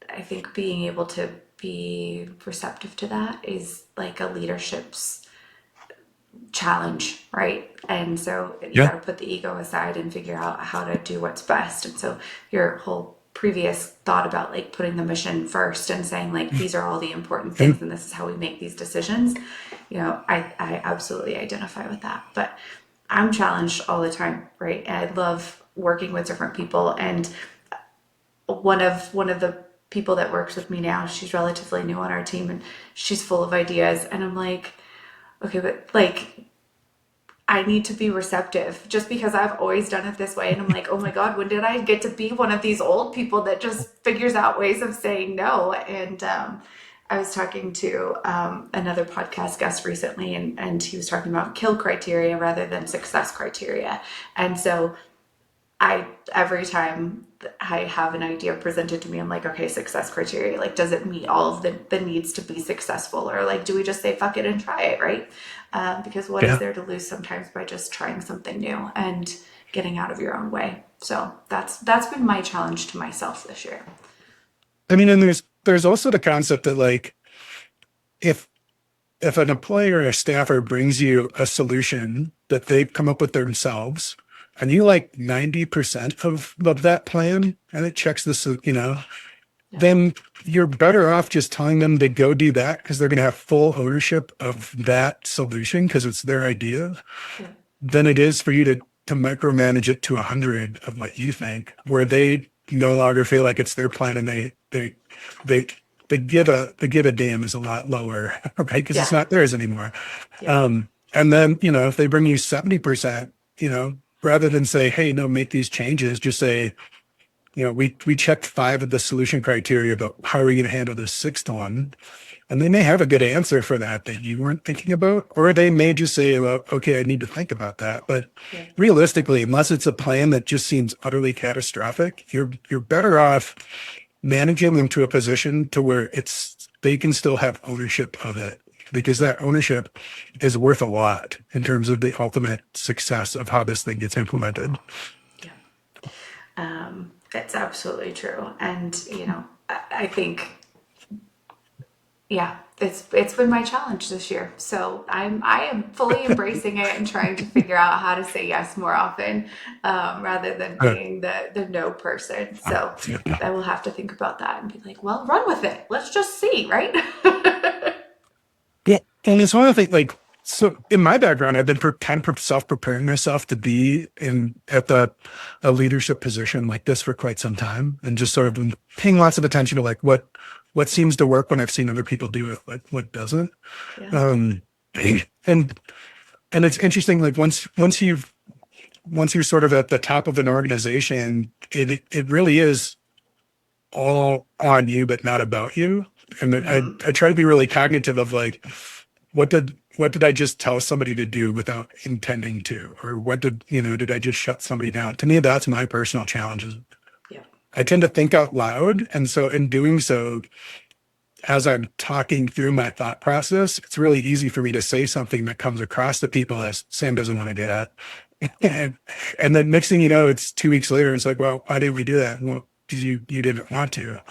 B: I think being able to be receptive to that is like a leadership's challenge, right? And so you got to put the ego aside and figure out how to do what's best. And so your whole previous thought about like putting the mission first and saying like these are all the important things and this is how we make these decisions, I absolutely identify with that. But I'm challenged all the time, right? And I love working with different people. And one of the people that works with me now, she's relatively new on our team and she's full of ideas, and I'm like, okay, but like I need to be receptive just because I've always done it this way. And I'm like, oh my God, when did I get to be one of these old people that just figures out ways of saying no? And I was talking to another podcast guest recently, and he was talking about kill criteria rather than success criteria. And so every time I have an idea presented to me, I'm like, okay, success criteria, like, does it meet all of the needs to be successful? Or like, do we just say fuck it and try it, right? Because what is there to lose sometimes by just trying something new and getting out of your own way? So that's been my challenge to myself this year.
A: I mean, and there's also the concept that like, if an employee or a staffer brings you a solution that they've come up with themselves, and you like 90% of that plan, and it checks this, then you're better off just telling them to go do that, because they're going to have full ownership of that solution because it's their idea, than it is for you to micromanage it to 100 of what you think, where they no longer feel like it's their plan, and they give a damn is a lot lower, right? Because it's not theirs anymore. And then, if they bring you 70%, rather than say, hey, no, make these changes, just say, we checked 5 of the solution criteria, but how are we going to handle the 6th one? And they may have a good answer for that you weren't thinking about, or they may just say, well, okay, I need to think about that. But realistically, unless it's a plan that just seems utterly catastrophic, you're better off managing them to a position to where they can still have ownership of it, because that ownership is worth a lot in terms of the ultimate success of how this thing gets implemented.
B: That's absolutely true. And, I think, it's been my challenge this year. So I am fully embracing it and trying to figure out how to say yes more often, rather than being the no person. So I will have to think about that and be like, well, run with it. Let's just see, right?
A: Yeah. And it's one of the things, like, so in my background, I've been kind of self-preparing myself to be at a leadership position like this for quite some time, and just sort of been paying lots of attention to like what seems to work when I've seen other people do it, like what doesn't. And it's interesting, like once you're sort of at the top of an organization, it really is all on you, but not about you. And I try to be really cognitive of like, what did I just tell somebody to do without intending to, or what did I just shut somebody down? To me, that's my personal challenges. I tend to think out loud. And so in doing so, as I'm talking through my thought process, it's really easy for me to say something that comes across to people as Sam doesn't want to do that. And then next thing you know, it's 2 weeks later. It's like, well, why did we do that? Well, because you didn't want to.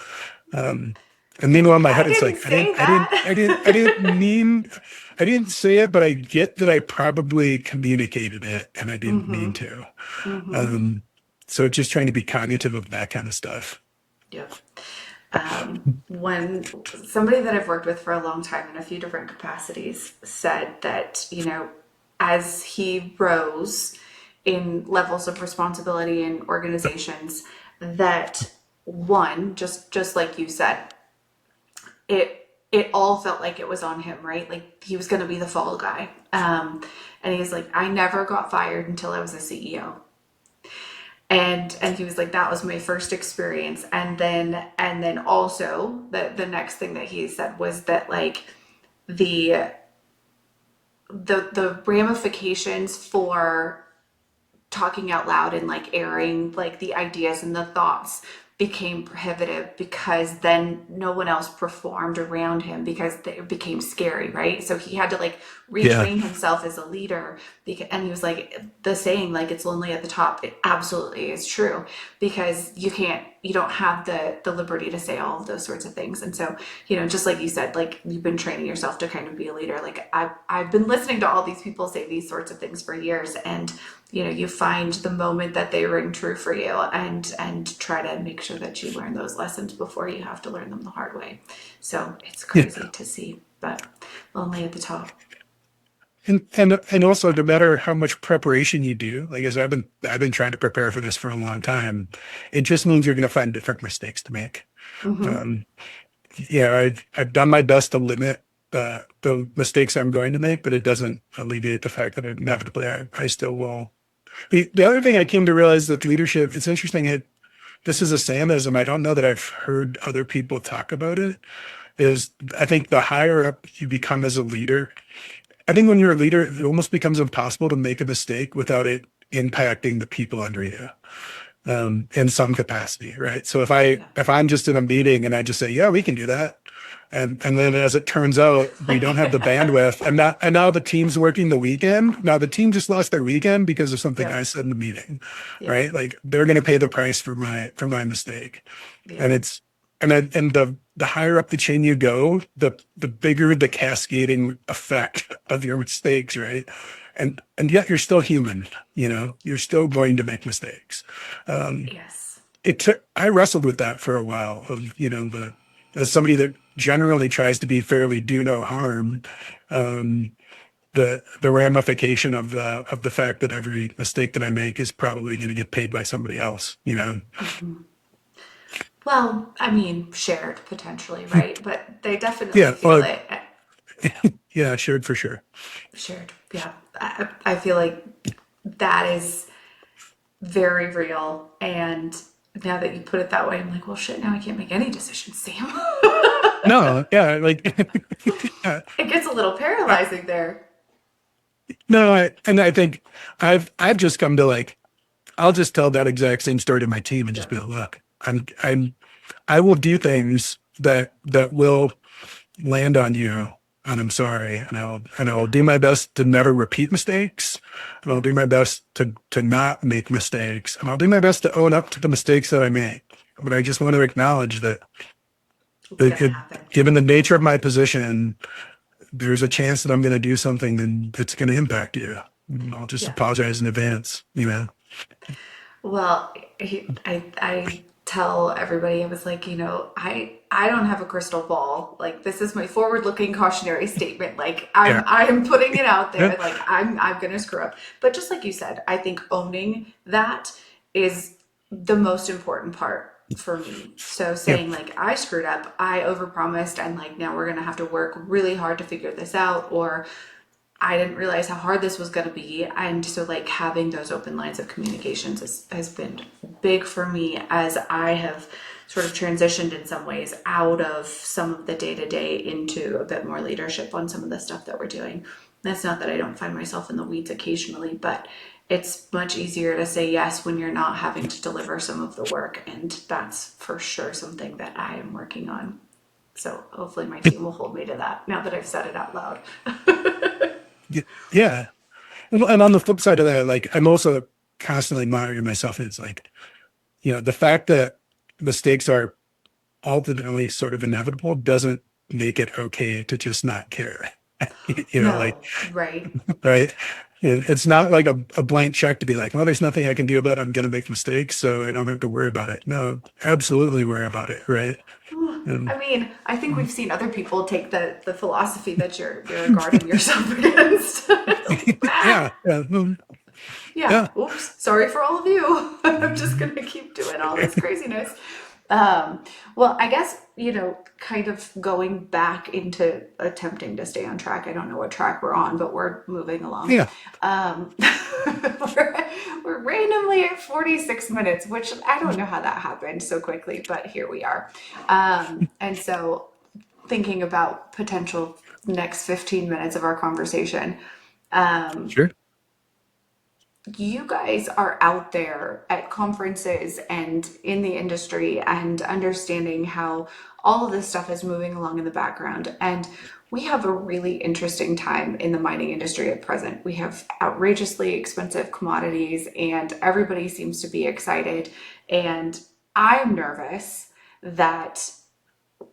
A: And meanwhile, in my head, it's like, I didn't say it, but I get that I probably communicated it and I didn't mean to. So just trying to be cognitive of that kind of stuff.
B: When somebody that I've worked with for a long time in a few different capacities said that, as he rose in levels of responsibility in organizations, that one, just like you said, it all felt like it was on him, right? Like he was going to be the fall guy. And he's like, I never got fired until I was a CEO. And he was like, that was my first experience. And then also the next thing that he said was that like the ramifications for talking out loud and like airing like the ideas and the thoughts became prohibitive, because then no one else performed around him because it became scary, right? So he had to like retrain himself as a leader, and he was like, the saying like it's lonely at the top, it absolutely is true, because you don't have the liberty to say all of those sorts of things. And so, just like you said, like you've been training yourself to kind of be a leader. Like I've been listening to all these people say these sorts of things for years, and you find the moment that they ring true for you, and try to make sure that you learn those lessons before you have to learn them the hard way. So it's crazy to see, but lonely at the top.
A: And also, no matter how much preparation you do, like as I've been trying to prepare for this for a long time, it just means you're going to find different mistakes to make. I've done my best to limit the mistakes I'm going to make, but it doesn't alleviate the fact that inevitably I still will. The other thing I came to realize that leadership, it's interesting. This is a Samism. I don't know that I've heard other people talk about it. Is I think the higher up you become as a leader, I think when you're a leader, it almost becomes impossible to make a mistake without it impacting the people under you in some capacity, right? So if I'm just in a meeting and I just say, yeah, we can do that, and then as it turns out, we don't have the bandwidth, and now the team's working the weekend. Now the team just lost their weekend because of something I said in the meeting, right? Like they're going to pay the price for my mistake, and it's and the higher up the chain you go, the bigger the cascading effect of your mistakes, right? And yet you're still human, you're still going to make mistakes.
B: Yes.
A: I wrestled with that for a while of, as somebody that generally tries to be fairly do no harm, the ramification of the fact that every mistake that I make is probably going to get paid by somebody else,
B: Well, I mean, shared potentially, right? But they definitely
A: Yeah,
B: feel
A: well,
B: it.
A: yeah, shared for sure.
B: Shared. Yeah. I feel like that is very real. And now that you put it that way, I'm like, well, shit, now I can't make any decisions, Sam.
A: No, yeah, like, yeah,
B: It gets a little paralyzing there.
A: no, I think I've just come to like, I'll just tell that exact same story to my team and just be like, look, I will do things that will land on you, and I'm sorry, and I'll do my best to never repeat mistakes, and I'll do my best to not make mistakes, and I'll do my best to own up to the mistakes that I make. But I just want to acknowledge that,
B: It's going to happen.
A: given the nature of my position, there's a chance that I'm going to do something that's going to impact you. I'll just apologize in advance,
B: Well, I tell everybody, I was like, I don't have a crystal ball. Like, this is my forward-looking cautionary statement. Like,
A: Yeah.
B: I am putting it out there.
A: Yeah.
B: Like, I'm gonna screw up. But just like you said, I think owning that is the most important part for me. So saying like, I screwed up, I overpromised, and like now we're gonna have to work really hard to figure this out, or I didn't realize how hard this was going to be. And so like having those open lines of communications has been big for me as I have sort of transitioned in some ways out of some of the day-to-day into a bit more leadership on some of the stuff that we're doing. That's not that I don't find myself in the weeds occasionally, but it's much easier to say yes when you're not having to deliver some of the work. And that's for sure something that I am working on. So hopefully my team will hold me to that now that I've said it out loud.
A: Yeah. And on the flip side of that, like I'm also constantly monitoring myself. It's like, the fact that mistakes are ultimately sort of inevitable doesn't make it okay to just not care.
B: No,
A: Like,
B: right.
A: right. It's not like a blank check to be like, well, there's nothing I can do about it. I'm going to make mistakes, so I don't have to worry about it. No, absolutely worry about it. Right.
B: I mean, I think we've seen other people take the philosophy that you're guarding yourself against.
A: Yeah. Yeah. Yeah.
B: Oops. Sorry for all of you. I'm just gonna keep doing all this craziness. Well, I guess, kind of going back into attempting to stay on track. I don't know what track we're on, but we're moving along.
A: Yeah.
B: We're randomly at 46 minutes, which I don't know how that happened so quickly, but here we are. And so thinking about potential next 15 minutes of our conversation,
A: Sure.
B: you guys are out there at conferences and in the industry and understanding how all of this stuff is moving along in the background. And we have a really interesting time in the mining industry at present. We have outrageously expensive commodities and everybody seems to be excited. And I'm nervous that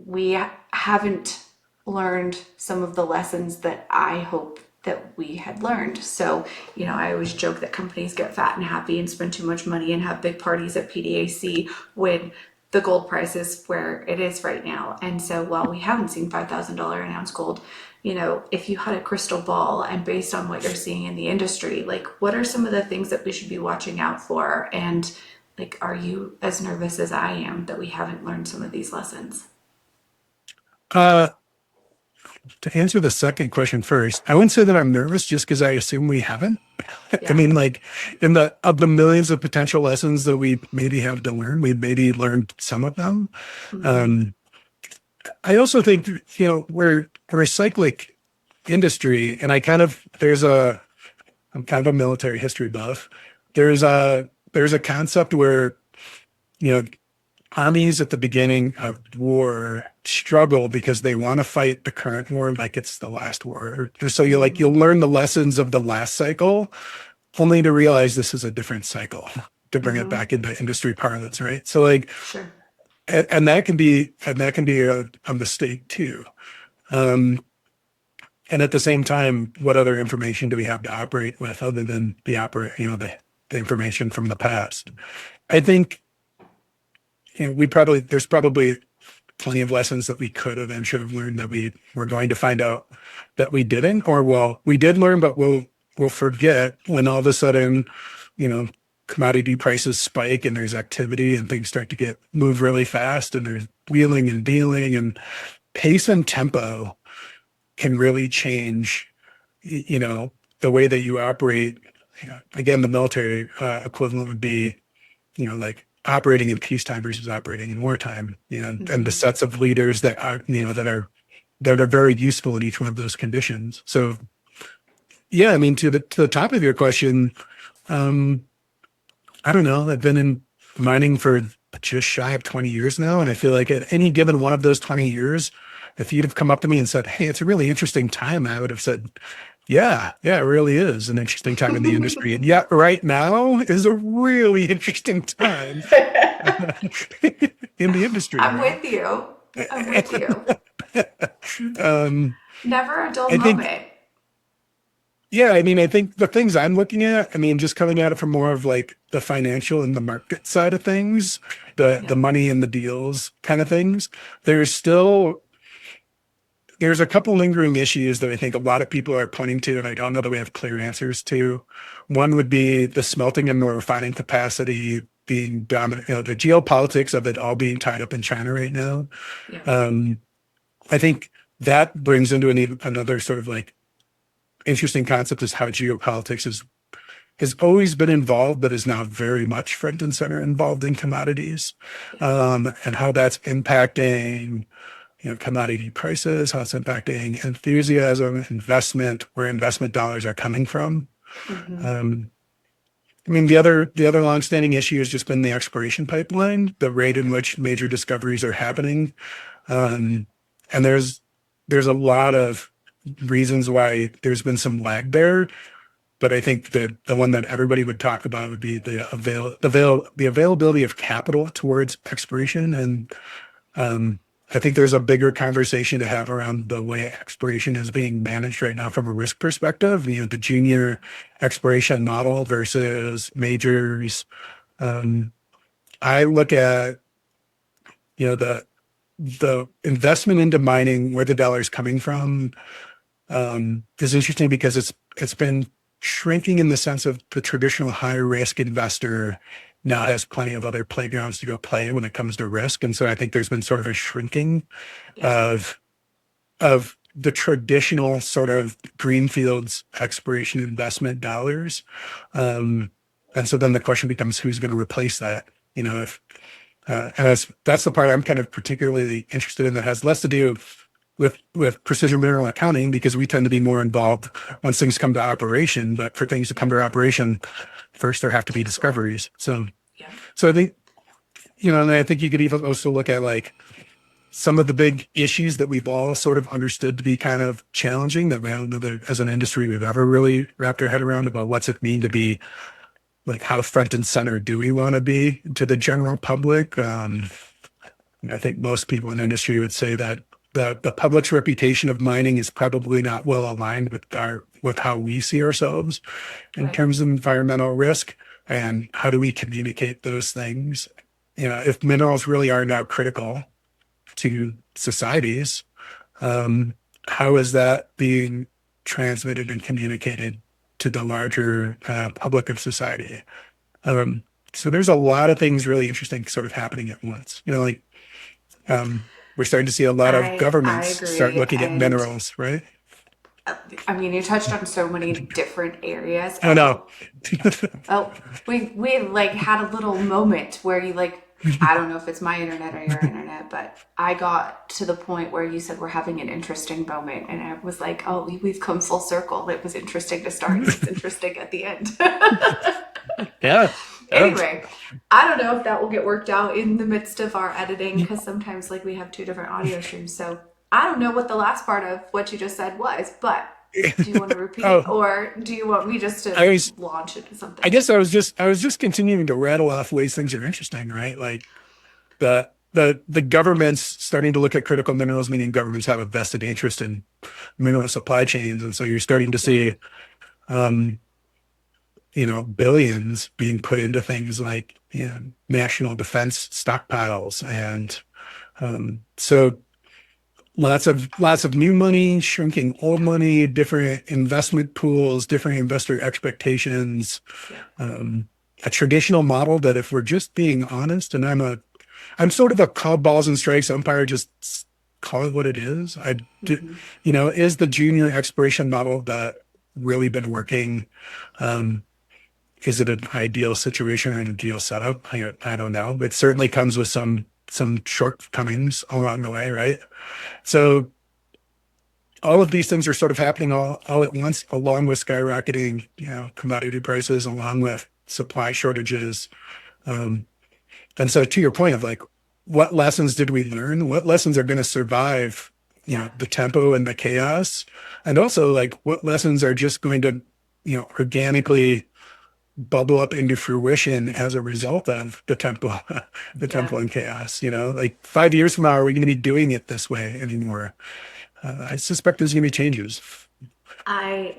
B: we haven't learned some of the lessons that I hope that we had learned. So, I always joke that companies get fat and happy and spend too much money and have big parties at PDAC when the gold price is where it is right now. And so while we haven't seen $5,000 an ounce gold, if you had a crystal ball and based on what you're seeing in the industry, like what are some of the things that we should be watching out for? And like, are you as nervous as I am that we haven't learned some of these lessons?
A: Uh, to answer the second question first, I wouldn't say that I'm nervous just because I assume we haven't. I
B: Yeah.
A: mean, like of the millions of potential lessons that we maybe have to learn, we maybe learned some of them. Um, I also think, we're a recycling industry, and I'm kind of a military history buff. There's a concept where, you know, armies at the beginning of war struggle because they want to fight the current war like it's the last war. So you'll learn the lessons of the last cycle, only to realize this is a different cycle. To bring it back into industry parlance, right? So
B: Sure.
A: and that can be a mistake too. Um, and at the same time, what other information do we have to operate with other than the information from the past? I think there's probably plenty of lessons that we could have and should have learned that we were going to find out that we didn't, or well, we did learn, but we'll forget when all of a sudden, commodity prices spike and there's activity and things start to move really fast and there's wheeling and dealing, and pace and tempo can really change, the way that you operate. Again, the military equivalent would be, like operating in peacetime versus operating in wartime, and the sets of leaders that are very useful in each one of those conditions. So, yeah, I mean, to the top of your question, I don't know. I've been in mining for just shy of 20 years now, and I feel like at any given one of those 20 years, if you'd have come up to me and said, "Hey, it's a really interesting time," I would have said, yeah, it really is an interesting time in the industry. And yet right now is a really interesting time in the industry.
B: I'm
A: right?
B: with you. I'm with you. Never a dull
A: I think,
B: moment.
A: yeah, I mean, I think the things I'm looking at, I mean, just coming at it from more of like the financial and the market side of things, the money and the deals kind of things, there's a couple lingering issues that I think a lot of people are pointing to, and I don't know that we have clear answers to. One would be the smelting and the refining capacity being dominant, the geopolitics of it all being tied up in China right now.
B: Yeah.
A: I think that brings into another sort of like interesting concept is how geopolitics has always been involved, but is now very much front and center involved in commodities, and how that's impacting commodity prices, how it's impacting enthusiasm, investment, where investment dollars are coming from. I mean, the other longstanding issue has just been the exploration pipeline, the rate in which major discoveries are happening, and there's a lot of reasons why there's been some lag there. But I think that the one that everybody would talk about would be the availability of capital towards exploration. And I think there's a bigger conversation to have around the way exploration is being managed right now from a risk perspective. The junior exploration model versus majors. I look at the investment into mining, where the dollar is coming from, is interesting because it's been shrinking in the sense of the traditional high risk investor now has plenty of other playgrounds to go play when it comes to risk. And so I think there's been sort of a shrinking of the traditional sort of greenfields exploration investment dollars. And so then the question becomes, who's going to replace that? If and that's the part I'm kind of particularly interested in, that has less to do with precision mineral accounting, because we tend to be more involved once things come to operation. But for things to come to operation, first there have to be discoveries. So I think, and I think you could even also look at like some of the big issues that we've all sort of understood to be kind of challenging, that I don't know that as an industry we've ever really wrapped our head around, about what's it mean to be, like, how front and center do we want to be to the general public. I think most people in the industry would say that the public's reputation of mining is probably not well aligned with how we see ourselves in terms of environmental risk, and how do we communicate those things. If minerals really are now critical to societies, how is that being transmitted and communicated to the larger public of society? So there's a lot of things really interesting sort of happening at once. We're starting to see a lot of
B: I
A: governments start
B: agree.
A: looking at
B: And
A: minerals, right?
B: I mean, you touched on so many different areas.
A: Oh no.
B: We like had a little moment where you like, I don't know if it's my internet or your internet, but I got to the point where you said we're having an interesting moment, and I was like, oh, we've come full circle. It was interesting to start, and it's interesting at the end.
A: Yeah. Yeah.
B: Anyway, I don't know if that will get worked out in the midst of our editing because sometimes like we have two different audio streams. So I don't know what the last part of what you just said was, but do you want to repeat
A: Oh,
B: or do you want me just to
A: I was
B: launch into something?
A: I guess I was just continuing to rattle off ways things are interesting, right? Like the government's starting to look at critical minerals, meaning governments have a vested interest in mineral supply chains. And so you're starting to see um, billions being put into things like, national defense stockpiles. And so lots of new money, shrinking old money, different investment pools, different investor expectations, a traditional model that if we're just being honest, and I'm sort of a call balls and strikes umpire, just call it what it is. Is the junior exploration model that really been working? Is it an ideal situation or an ideal setup? I don't know. It certainly comes with some shortcomings along the way, right? So all of these things are sort of happening all at once, along with skyrocketing, commodity prices, along with supply shortages. And so to your point of like, what lessons did we learn? What lessons are going to survive, the tempo and the chaos? And also like what lessons are just going to, organically bubble up into fruition as a result of the tempo,
B: Yeah.
A: and chaos, like 5 years from now, are we going to be doing it this way anymore? I suspect there's going to be changes.
B: I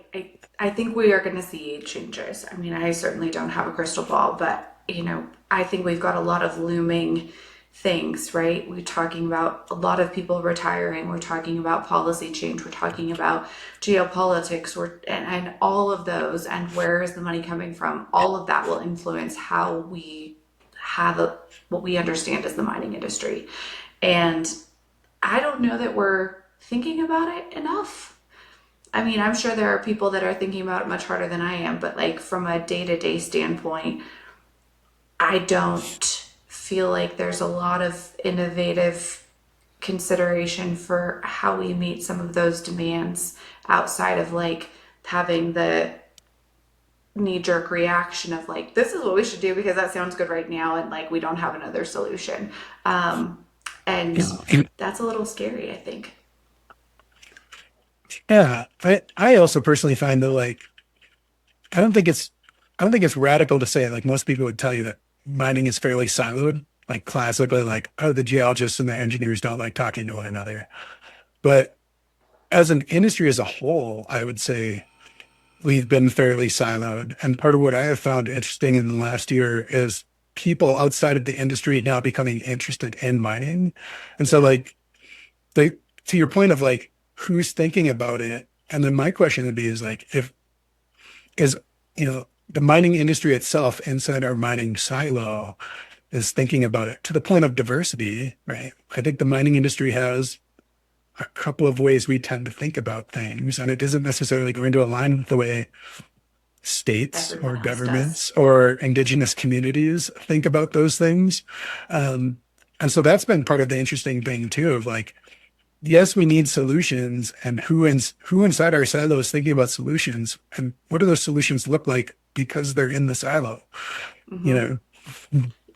B: think we are going to see changes. I mean, I certainly don't have a crystal ball, but I think we've got a lot of looming things, right? We're talking about a lot of people retiring. We're talking about policy change. We're talking about geopolitics. And all of those, and where is the money coming from? All of that will influence how we have what we understand as the mining industry. And I don't know that we're thinking about it enough. I mean, I'm sure there are people that are thinking about it much harder than I am, but like from a day-to-day standpoint, I don't feel like there's a lot of innovative consideration for how we meet some of those demands outside of like having the knee-jerk reaction of like, this is what we should do because that sounds good right now, and like we don't have another solution. And that's a little scary, I think.
A: Yeah, I also personally find that like I don't think it's radical to say like most people would tell you that mining is fairly siloed, like classically like the geologists and the engineers don't like talking to one another. But as an industry as a whole, I would say we've been fairly siloed. And part of what I have found interesting in the last year is people outside of the industry now becoming interested in mining. And so like they to your point of like who's thinking about it. And then my question would be is like if is the mining industry itself inside our mining silo is thinking about it to the point of diversity, right? I think the mining industry has a couple of ways we tend to think about things, and it isn't necessarily going to align with the way states or
B: Everyone else does.
A: governments or indigenous communities think about those things. And so that's been part of the interesting thing too, of like, yes, we need solutions, and who inside our silo is thinking about solutions, and what do those solutions look like because they're in the silo, you know?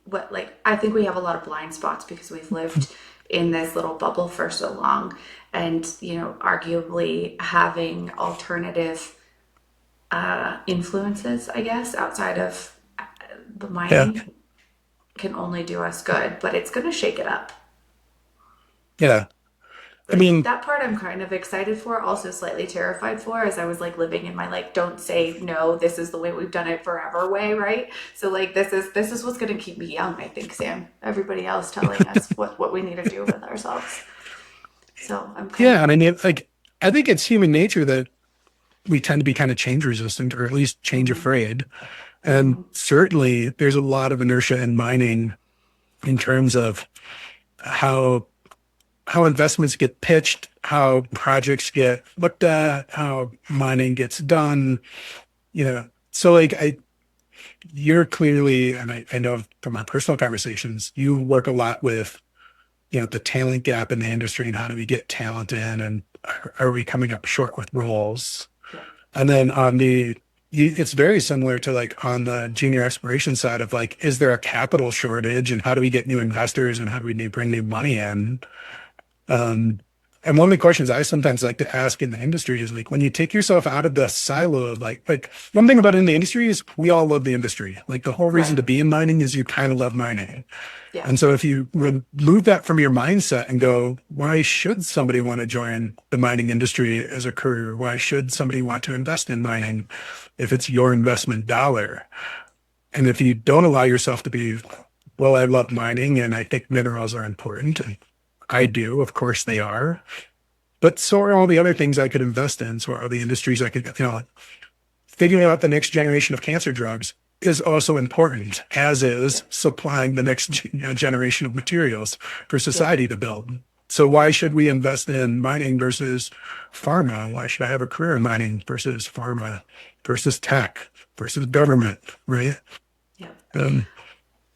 B: What like I think we have a lot of blind spots because we've lived in this little bubble for so long, and arguably having alternative influences, I guess, outside of the
A: Yeah,
B: mining can only do us good, but it's going to shake it up.
A: yeah. I
B: Like
A: mean,
B: that part I'm kind of excited for, also slightly terrified for, as I was like living in my like don't say no, this is the way we've done it forever way, right? So like this is what's gonna keep me young, I think, Sam. Everybody else telling us what we need to do with ourselves. So I'm kind
A: yeah,
B: of
A: and I mean, like, I think it's human nature that we tend to be kind of change resistant or at least change afraid. And certainly there's a lot of inertia in mining in terms of how how investments get pitched, how projects get looked at, how mining gets done, So like you're clearly, and I know from my personal conversations, you work a lot with, the talent gap in the industry and how do we get talent in and are we coming up short with roles? And then it's very similar to like on the junior exploration side of like, is there a capital shortage and how do we get new investors and how do we bring new money in? And one of the questions I sometimes like to ask in the industry is like, when you take yourself out of the silo of like one thing about in the industry is we all love the industry. Like the whole reason to be in mining is you kind of love mining.
B: Yeah.
A: And so if you remove that from your mindset and go, why should somebody want to join the mining industry as a career? Why should somebody want to invest in mining if it's your investment dollar? And if you don't allow yourself to be, well, I love mining and I think minerals are important. And I do, of course they are. But so are all the other things I could invest in. So are all the industries I could, figuring out the next generation of cancer drugs is also important, as is supplying the next generation of materials for society to build. So why should we invest in mining versus pharma? Why should I have a career in mining versus pharma versus tech versus government, right?
B: Yeah.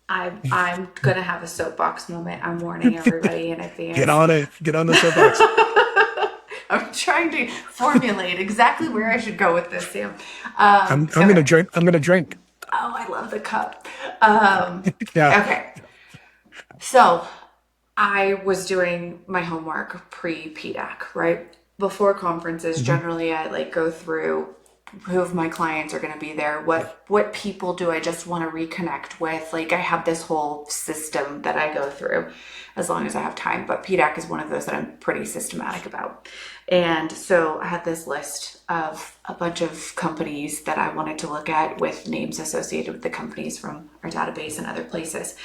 B: I'm going to have a soapbox moment. I'm warning everybody in advance.
A: Get on the soapbox.
B: I'm trying to formulate exactly where I should go with this, Sam.
A: I'm going to drink.
B: Oh, I love the cup.
A: Yeah.
B: Okay. So I was doing my homework pre-PDAC, right? Before conferences, generally I like go through who of my clients are going to be there. What people do I just want to reconnect with? Like I have this whole system that I go through as long as I have time. But PDAC is one of those that I'm pretty systematic about. And so I had this list of a bunch of companies that I wanted to look at with names associated with the companies from our database and other places.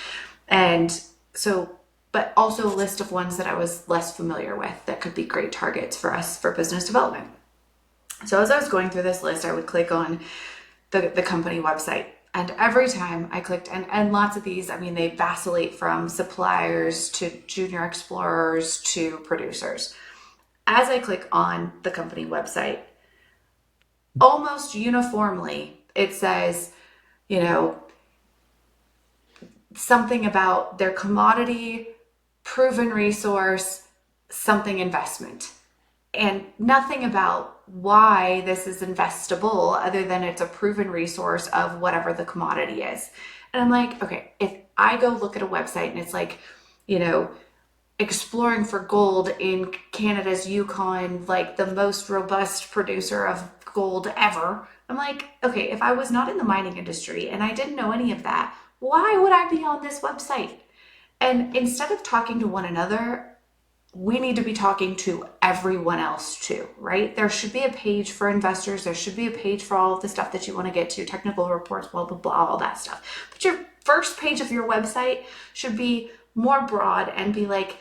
B: And so, but also a list of ones that I was less familiar with that could be great targets for us for business development. So as I was going through this list, I would click on the company website. And every time I clicked, and lots of these, I mean, they vacillate from suppliers to junior explorers to producers. As I click on the company website, almost uniformly, it says, something about their commodity, proven resource, something investment. And nothing about why this is investable other than it's a proven resource of whatever the commodity is. And I'm like, okay, if I go look at a website and it's like, exploring for gold in Canada's Yukon, like the most robust producer of gold ever. I'm like, okay, if I was not in the mining industry and I didn't know any of that, why would I be on this website? And instead of talking to one another, we need to be talking to everyone else too, right? There should be a page for investors. There should be a page for all of the stuff that you want to get to, technical reports, blah, blah, blah, all that stuff. But your first page of your website should be more broad and be like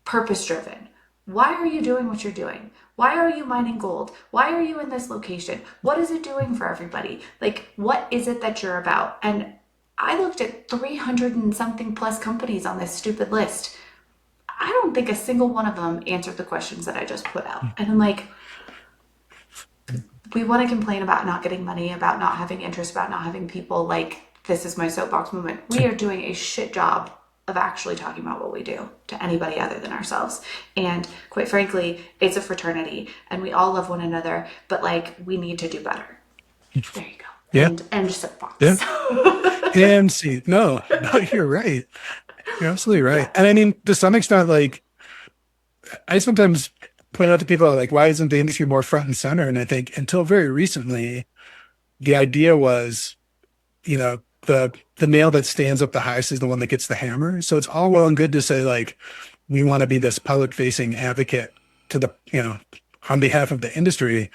B: purpose driven. Why are you doing what you're doing? Why are you mining gold? Why are you in this location? What is it doing for everybody? Like, what is it that you're about? And I looked at 300 and something plus companies on this stupid list. I don't think a single one of them answered the questions that I just put out. And I'm like, we want to complain about not getting money, about not having interest, about not having people. Like, this is my soapbox moment. We are doing a shit job of actually talking about what we do to anybody other than ourselves. And quite frankly, it's a fraternity and we all love one another, but like, we need to do better. There you go.
A: Yeah.
B: And soapbox.
A: Yeah. And see, no, you're right. You're absolutely right. Yeah. And I mean, to some extent, like, I sometimes point out to people, like, why isn't the industry more front and center? And I think until very recently, the idea was, the nail that stands up the highest is the one that gets the hammer. So it's all well and good to say, like, we want to be this public-facing advocate to the, on behalf of the industry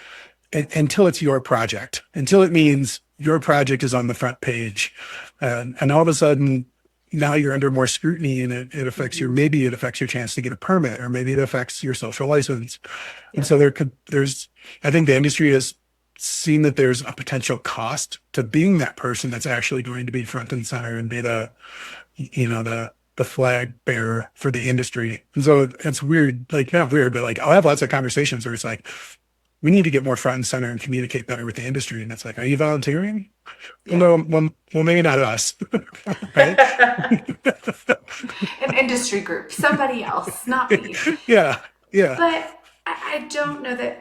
A: until it's your project, until it means your project is on the front page. And all of a sudden, now you're under more scrutiny and it affects maybe it affects your chance to get a permit, or maybe it affects your social license. Yeah. And so I think the industry has seen that there's a potential cost to being that person that's actually going to be front and center and be the the flag bearer for the industry. And so it's weird, like not weird, but like I'll have lots of conversations where it's like, we need to get more front and center and communicate better with the industry. And it's like, are you volunteering?
B: Yeah.
A: Well, maybe not us, right?
B: An industry group, somebody else, not me.
A: Yeah, yeah.
B: But I don't know that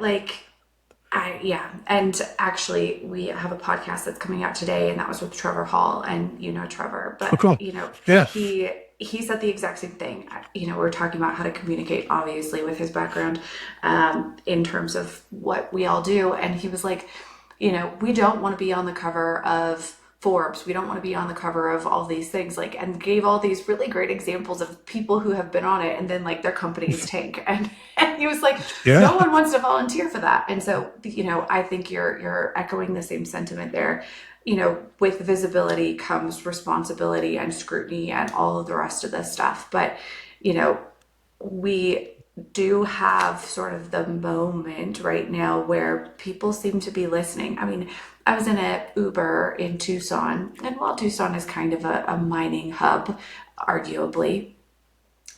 B: yeah. And actually we have a podcast that's coming out today, and that was with Trevor Hall, and Trevor, but
A: Oh, cool. Yeah,
B: he said the exact same thing. We're talking about how to communicate, obviously, with his background, in terms of what we all do. And he was like, we don't want to be on the cover of Forbes. We don't want to be on the cover of all these things, and gave all these really great examples of people who have been on it and then like their companies tank. And he was like,
A: yeah.
B: no one wants to volunteer for that. And so, I think you're echoing the same sentiment there. With visibility comes responsibility and scrutiny and all of the rest of this stuff. But, we do have sort of the moment right now where people seem to be listening. I mean, I was in an Uber in Tucson, and while Tucson is kind of a mining hub, arguably,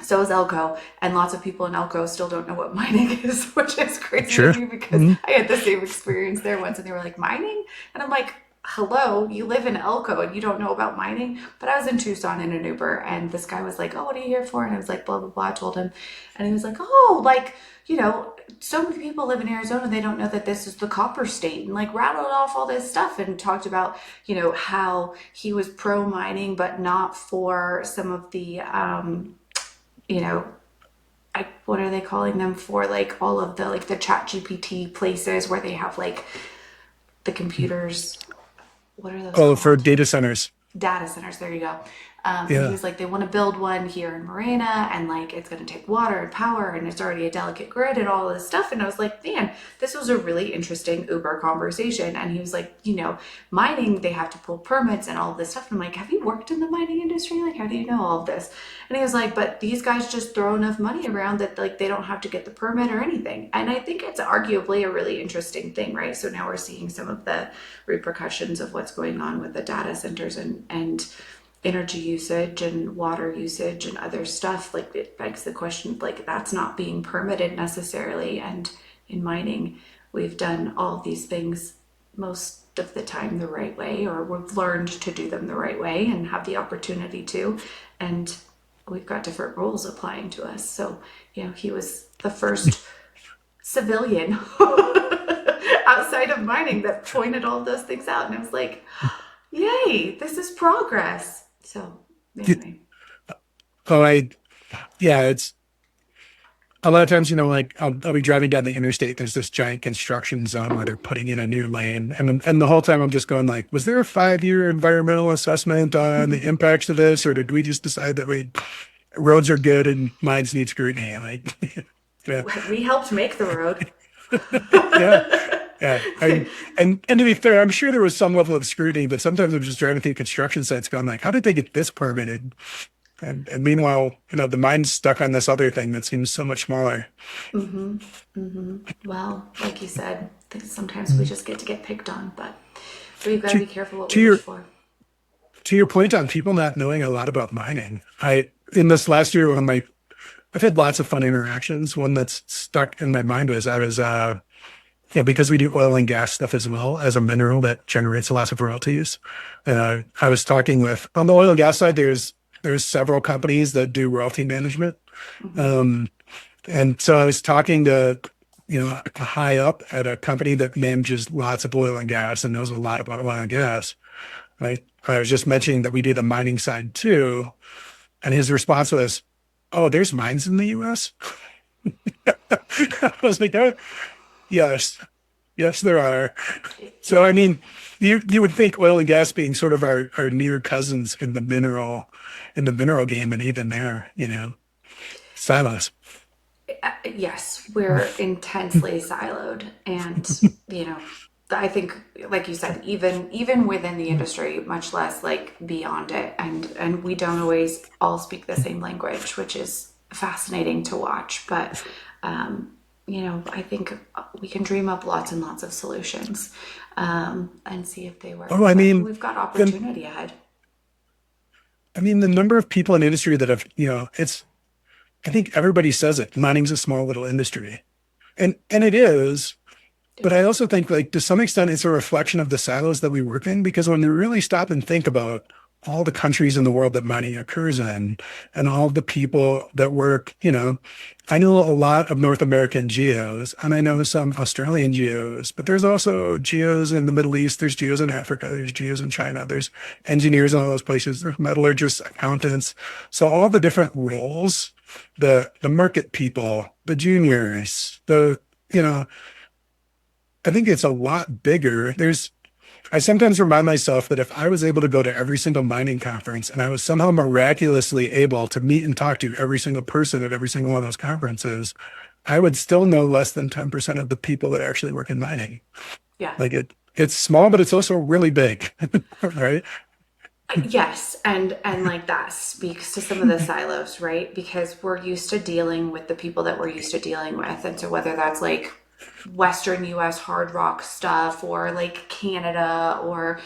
B: so is Elko, and lots of people in Elko still don't know what mining is, which is crazy
A: Sure.
B: to me because I had the same experience there once, and they were like, mining? And I'm like, hello, you live in Elko and you don't know about mining? But I was in Tucson in an Uber, and this guy was like, oh, what are you here for? And I was like, blah, blah, blah. I told him, and he was like, oh, so many people live in Arizona, they don't know that this is the copper state, and like rattled off all this stuff and talked about, how he was pro mining, but not for some of the, what are they calling them, for like all of the, like the chat GPT places where they have like the computers. What are those called?
A: For data centers.
B: Data centers, there you go. And
A: Yeah.
B: he was like, they want to build one here in Morena, and like it's going to take water and power, and it's already a delicate grid and all this stuff. And I was like, man, this was a really interesting Uber conversation. And he was like, mining, they have to pull permits and all this stuff. And I'm like, have you worked in the mining industry? Like, how do you know all of this? And he was like, but these guys just throw enough money around that like they don't have to get the permit or anything. And I think it's arguably a really interesting thing, right? So now we're seeing some of the repercussions of what's going on with the data centers and energy usage and water usage and other stuff. Like, it begs the question, like, that's not being permitted necessarily. And in mining, we've done all these things most of the time the right way, or we've learned to do them the right way and have the opportunity to, and we've got different rules applying to us. So he was the first civilian outside of mining that pointed all those things out, and I was like, yay, this is progress. So anyway.
A: It's a lot of times, like I'll be driving down the interstate. There's this giant construction zone where they're putting in a new lane. And the whole time I'm just going like, was there a 5-year environmental assessment on the impacts of this? Or did we just decide that roads are good and mines need scrutiny? Like, yeah.
B: We helped make the road.
A: Yeah. Yeah. And to be fair, I'm sure there was some level of scrutiny, but sometimes I'm just driving through construction sites going like, how did they get this permitted? And meanwhile, the mine's stuck on this other thing that seems so much smaller.
B: Well, like you said, I think sometimes we just get picked on, but we've got to be careful what we wish for.
A: To your point on people not knowing a lot about mining, in this last year, I've had lots of fun interactions. One that's stuck in my mind was because we do oil and gas stuff as well as a mineral that generates lots of royalties. I was talking on the oil and gas side, there's several companies that do royalty management. And so I was talking to, high up at a company that manages lots of oil and gas and knows a lot about oil and gas. Right? I was just mentioning that we do the mining side too. And his response was, oh, there's mines in the US? I was like, yes, there are. So, I mean, you would think oil and gas being sort of our near cousins in the mineral game, and even there, silos.
B: Yes, we're intensely siloed, and I think, like you said, even within the industry, much less like beyond it, and we don't always all speak the same language, which is fascinating to watch, but. I think we can dream up lots and lots of solutions and see if they work.
A: Oh, I mean,
B: we've got opportunity ahead.
A: I mean, the number of people in industry that have, I think everybody says it. Mining's a small little industry. And it is, but I also think like to some extent it's a reflection of the silos that we work in, because when you really stop and think about all the countries in the world that mining occurs in and all the people that work, I know a lot of North American geos and I know some Australian geos, but there's also geos in the Middle East, there's geos in Africa, there's geos in China, there's engineers in all those places, there's metallurgists, accountants. So all the different roles, the market people, the juniors, I think it's a lot bigger. I sometimes remind myself that if I was able to go to every single mining conference and I was somehow miraculously able to meet and talk to every single person at every single one of those conferences, I would still know less than 10% of the people that actually work in mining.
B: Yeah.
A: Like it's small, but it's also really big, right?
B: Yes, and like that speaks to some of the silos, right? Because we're used to dealing with the people that we're used to dealing with. And so whether that's like Western US hard rock stuff or like Canada or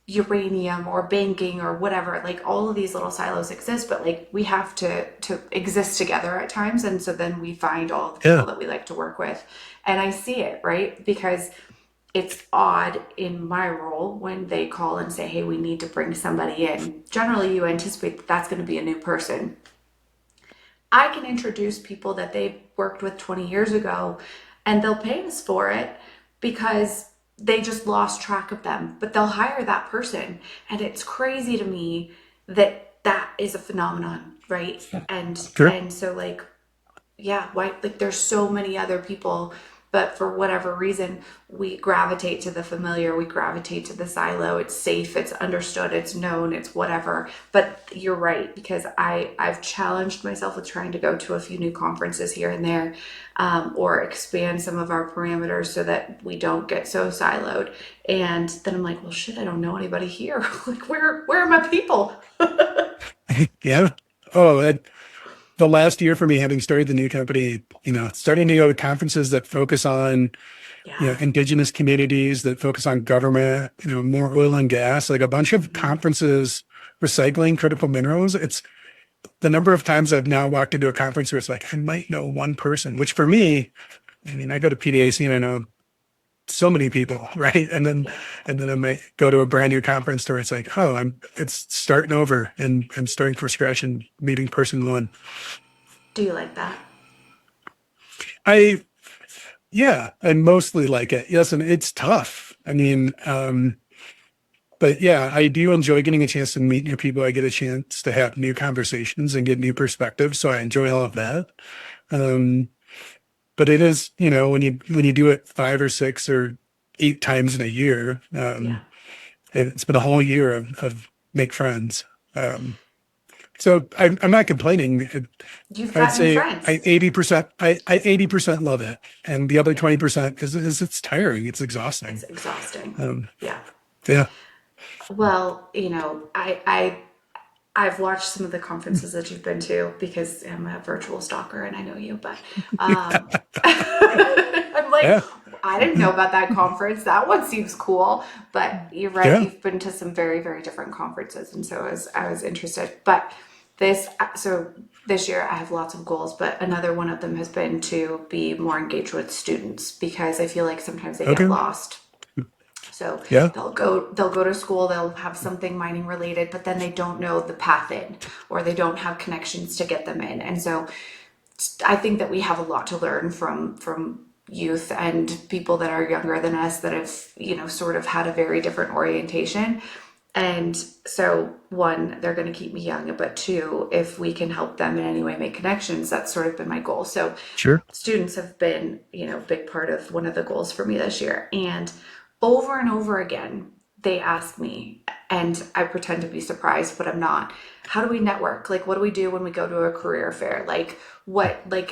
B: uranium or banking or whatever, like all of these little silos exist, but like we have to exist together at times. And so then we find all the people that we like to work with. And I see it, right? Because it's odd in my role when they call and say, hey, we need to bring somebody in. Generally, you anticipate that that's going to be a new person. I can introduce people that they worked with 20 years ago and they'll pay us for it because they just lost track of them, but they'll hire that person. And it's crazy to me that that is a phenomenon, right? And so like, yeah, why, like there's so many other people, but for whatever reason, we gravitate to the familiar, we gravitate to the silo. It's safe, it's understood, it's known, it's whatever. But you're right, because I've challenged myself with trying to go to a few new conferences here and there, or expand some of our parameters so that we don't get so siloed. And then I'm like, well, shit, I don't know anybody here. Like, where are my people?
A: Yeah. Oh, the last year for me, having started the new company, starting to go to conferences that focus on, indigenous communities, that focus on government, more oil and gas, like a bunch of conferences, recycling critical minerals. It's the number of times I've now walked into a conference where it's like, I might know one person, which for me, I go to PDAC and I know so many people, right? And then I might go to a brand new conference where it's like, it's starting over and I'm starting from scratch and meeting person one.
B: Do you like that?
A: I mostly like it. Yes, and it's tough. But yeah, I do enjoy getting a chance to meet new people. I get a chance to have new conversations and get new perspectives. So I enjoy all of that. But it is, when you do it 5 or 6 or 8 times in a year, it's been a whole year of make friends. So I'm not complaining.
B: You've
A: I'd
B: gotten
A: say
B: friends.
A: I 80% love it, and the other 20% is it's tiring. It's exhausting.
B: It's exhausting. Yeah.
A: Yeah.
B: Well, I've watched some of the conferences that you've been to because I'm a virtual stalker and I know you, but I'm like, I didn't know about that conference. That one seems cool, but you're right.
A: Yeah.
B: You've been to some very, very different conferences. And so I was interested, but this year I have lots of goals, but another one of them has been to be more engaged with students because I feel like sometimes they get lost. So they'll go to school, they'll have something mining related, but then they don't know the path in, or they don't have connections to get them in. And so I think that we have a lot to learn from youth and people that are younger than us that have, sort of had a very different orientation. And so 1, they're going to keep me young, but 2, if we can help them in any way make connections, that's sort of been my goal. So students have been, a big part of one of the goals for me this year. And over and over again, they ask me, and I pretend to be surprised, but I'm not. How do we network? Like, what do we do when we go to a career fair?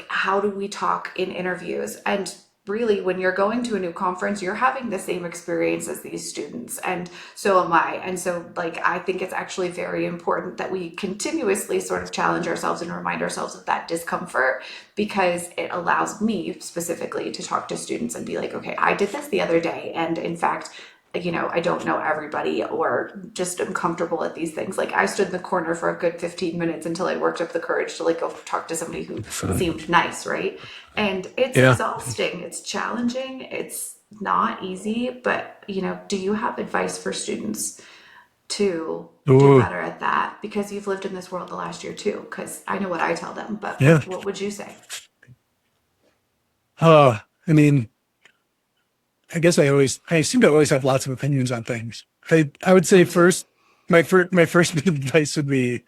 B: How do we talk in interviews? And really, when you're going to a new conference, you're having the same experience as these students, and so am I. And so, I think it's actually very important that we continuously sort of challenge ourselves and remind ourselves of that discomfort, because it allows me specifically to talk to students and be like, okay, I did this the other day, and in fact, I don't know everybody or just am comfortable at these things. Like I stood in the corner for a good 15 minutes until I worked up the courage to like go talk to somebody who seemed nice, right? And it's
A: Yeah.
B: exhausting, it's challenging, it's not easy, but do you have advice for students to do
A: Ooh,
B: better at that? Because you've lived in this world the last year too, because I know what I tell them, but
A: yeah.
B: what would you say?
A: I mean, I guess I seem to always have lots of opinions on things. I would say first, my first bit of advice would be,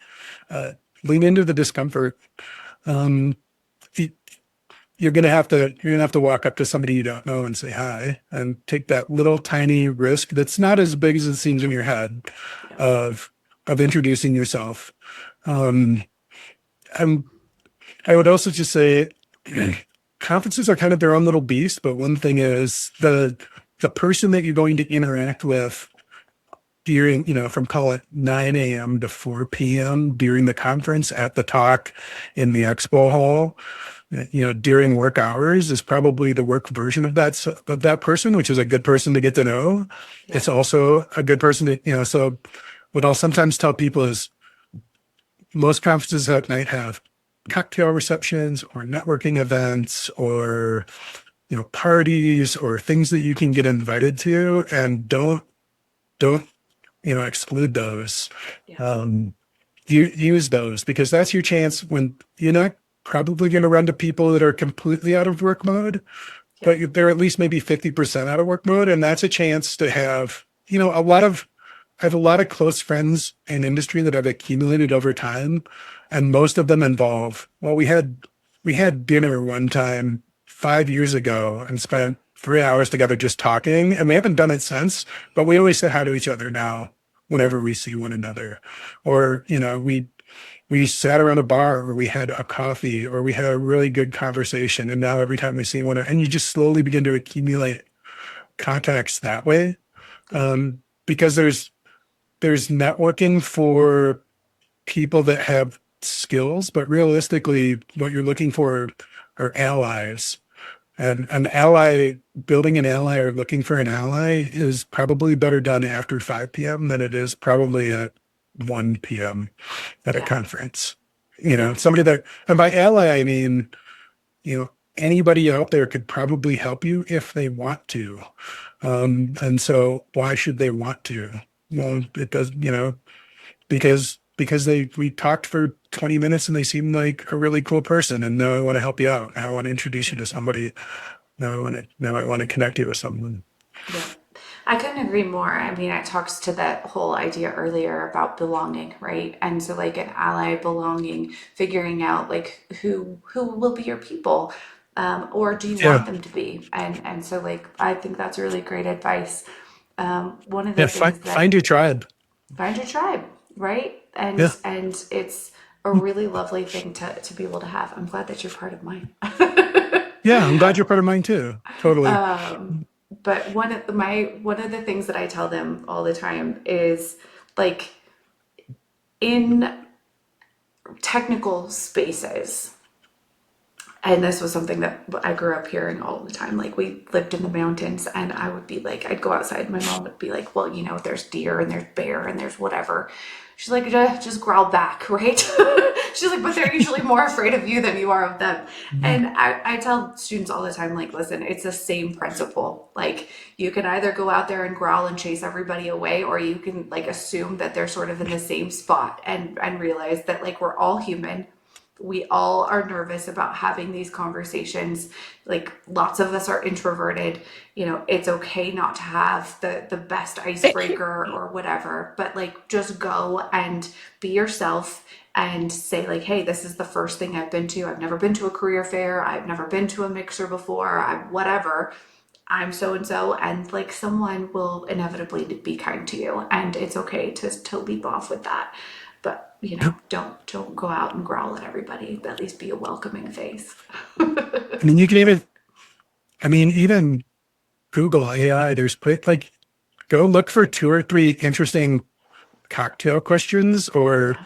A: lean into the discomfort. Um, y- you're gonna have to walk up to somebody you don't know and say hi and take that little tiny risk that's not as big as it seems in your head of, introducing yourself. Um, I'm, I would also just say conferences are kind of their own little beast, but one thing is the person that you're going to interact with during, from call it 9 a.m. to 4 p.m. during the conference, at the talk, in the expo hall, during work hours is probably the work version of that person, which is a good person to get to know.
B: Yeah.
A: It's also a good person to, so what I'll sometimes tell people is most conferences at night have cocktail receptions or networking events or parties or things that you can get invited to, and don't exclude those.
B: Yeah.
A: You use those because that's your chance when you're not probably going to run to people that are completely out of work mode, but they're at least maybe 50% out of work mode. And that's a chance to have, I have a lot of close friends in industry that I've accumulated over time. And most of them involve, well, we had dinner one time 5 years ago and spent 3 hours together just talking. And we haven't done it since, but we always say hi to each other now whenever we see one another. Or, we sat around a bar or we had a coffee or we had a really good conversation. And now every time we see one, and you just slowly begin to accumulate contacts that way. Because there's networking for people that have skills, but realistically, what you're looking for are allies. And building an ally or looking for an ally is probably better done after 5 p.m. than it is probably at 1 p.m. at a conference. Somebody that, and by ally, I mean, anybody out there could probably help you if they want to. And so why should they want to? Well, it does, because we talked for 20 minutes and they seemed like a really cool person. And now I want to help you out. Now I want to introduce you to somebody. Now I want to connect you with someone.
B: Yeah. I couldn't agree more. I mean, it talks to that whole idea earlier about belonging, right? And so like an ally belonging, figuring out like who will be your people, or do you want
A: Yeah.
B: them to be? And so like I think that's really great advice. One of the
A: Yeah.
B: things
A: Find
B: that
A: your tribe.
B: find your tribe, right?
A: Yeah.
B: And it's a really lovely thing to be able to have. I'm glad that you're part of mine.
A: Yeah. I'm glad you're part of mine too. Totally.
B: But one of the things that I tell them all the time is like in technical spaces, and this was something that I grew up hearing all the time. Like we lived in the mountains and I would be like, I'd go outside and my mom would be like, well, there's deer and there's bear and there's whatever. She's like, just growl back, right? She's like, but they're usually more afraid of you than you are of them. And I tell students all the time, like, listen, it's the same principle. Like you can either go out there and growl and chase everybody away, or you can like assume that they're sort of in the same spot and realize that like we're all human. We all are nervous about having these conversations. Like lots of us are introverted. It's okay not to have the best icebreaker or whatever, but like just go and be yourself and say like, hey, this is the first thing I've been to. I've never been to a career fair. I've never been to a mixer before. Whatever. I'm so and so, and like someone will inevitably be kind to you, and it's okay to leap off with that. But don't go out and growl at everybody. At least be a welcoming face.
A: I mean, even Google AI, like, go look for 2 or 3 interesting cocktail questions or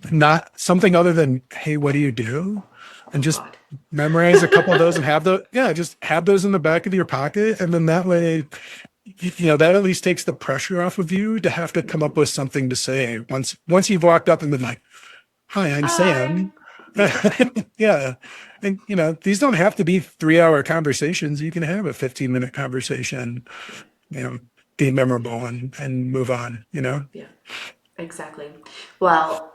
A: not something other than, hey, what do you do? And just
B: God.
A: memorize a couple of those and have those in the back of your pocket. And then that way that at least takes the pressure off of you to have to come up with something to say once you've walked up and been like, "Hi, I'm Sam."
B: I'm
A: Yeah. And, these don't have to be 3-hour conversations. You can have a 15-minute conversation, be memorable and move on.
B: Yeah, exactly. Well,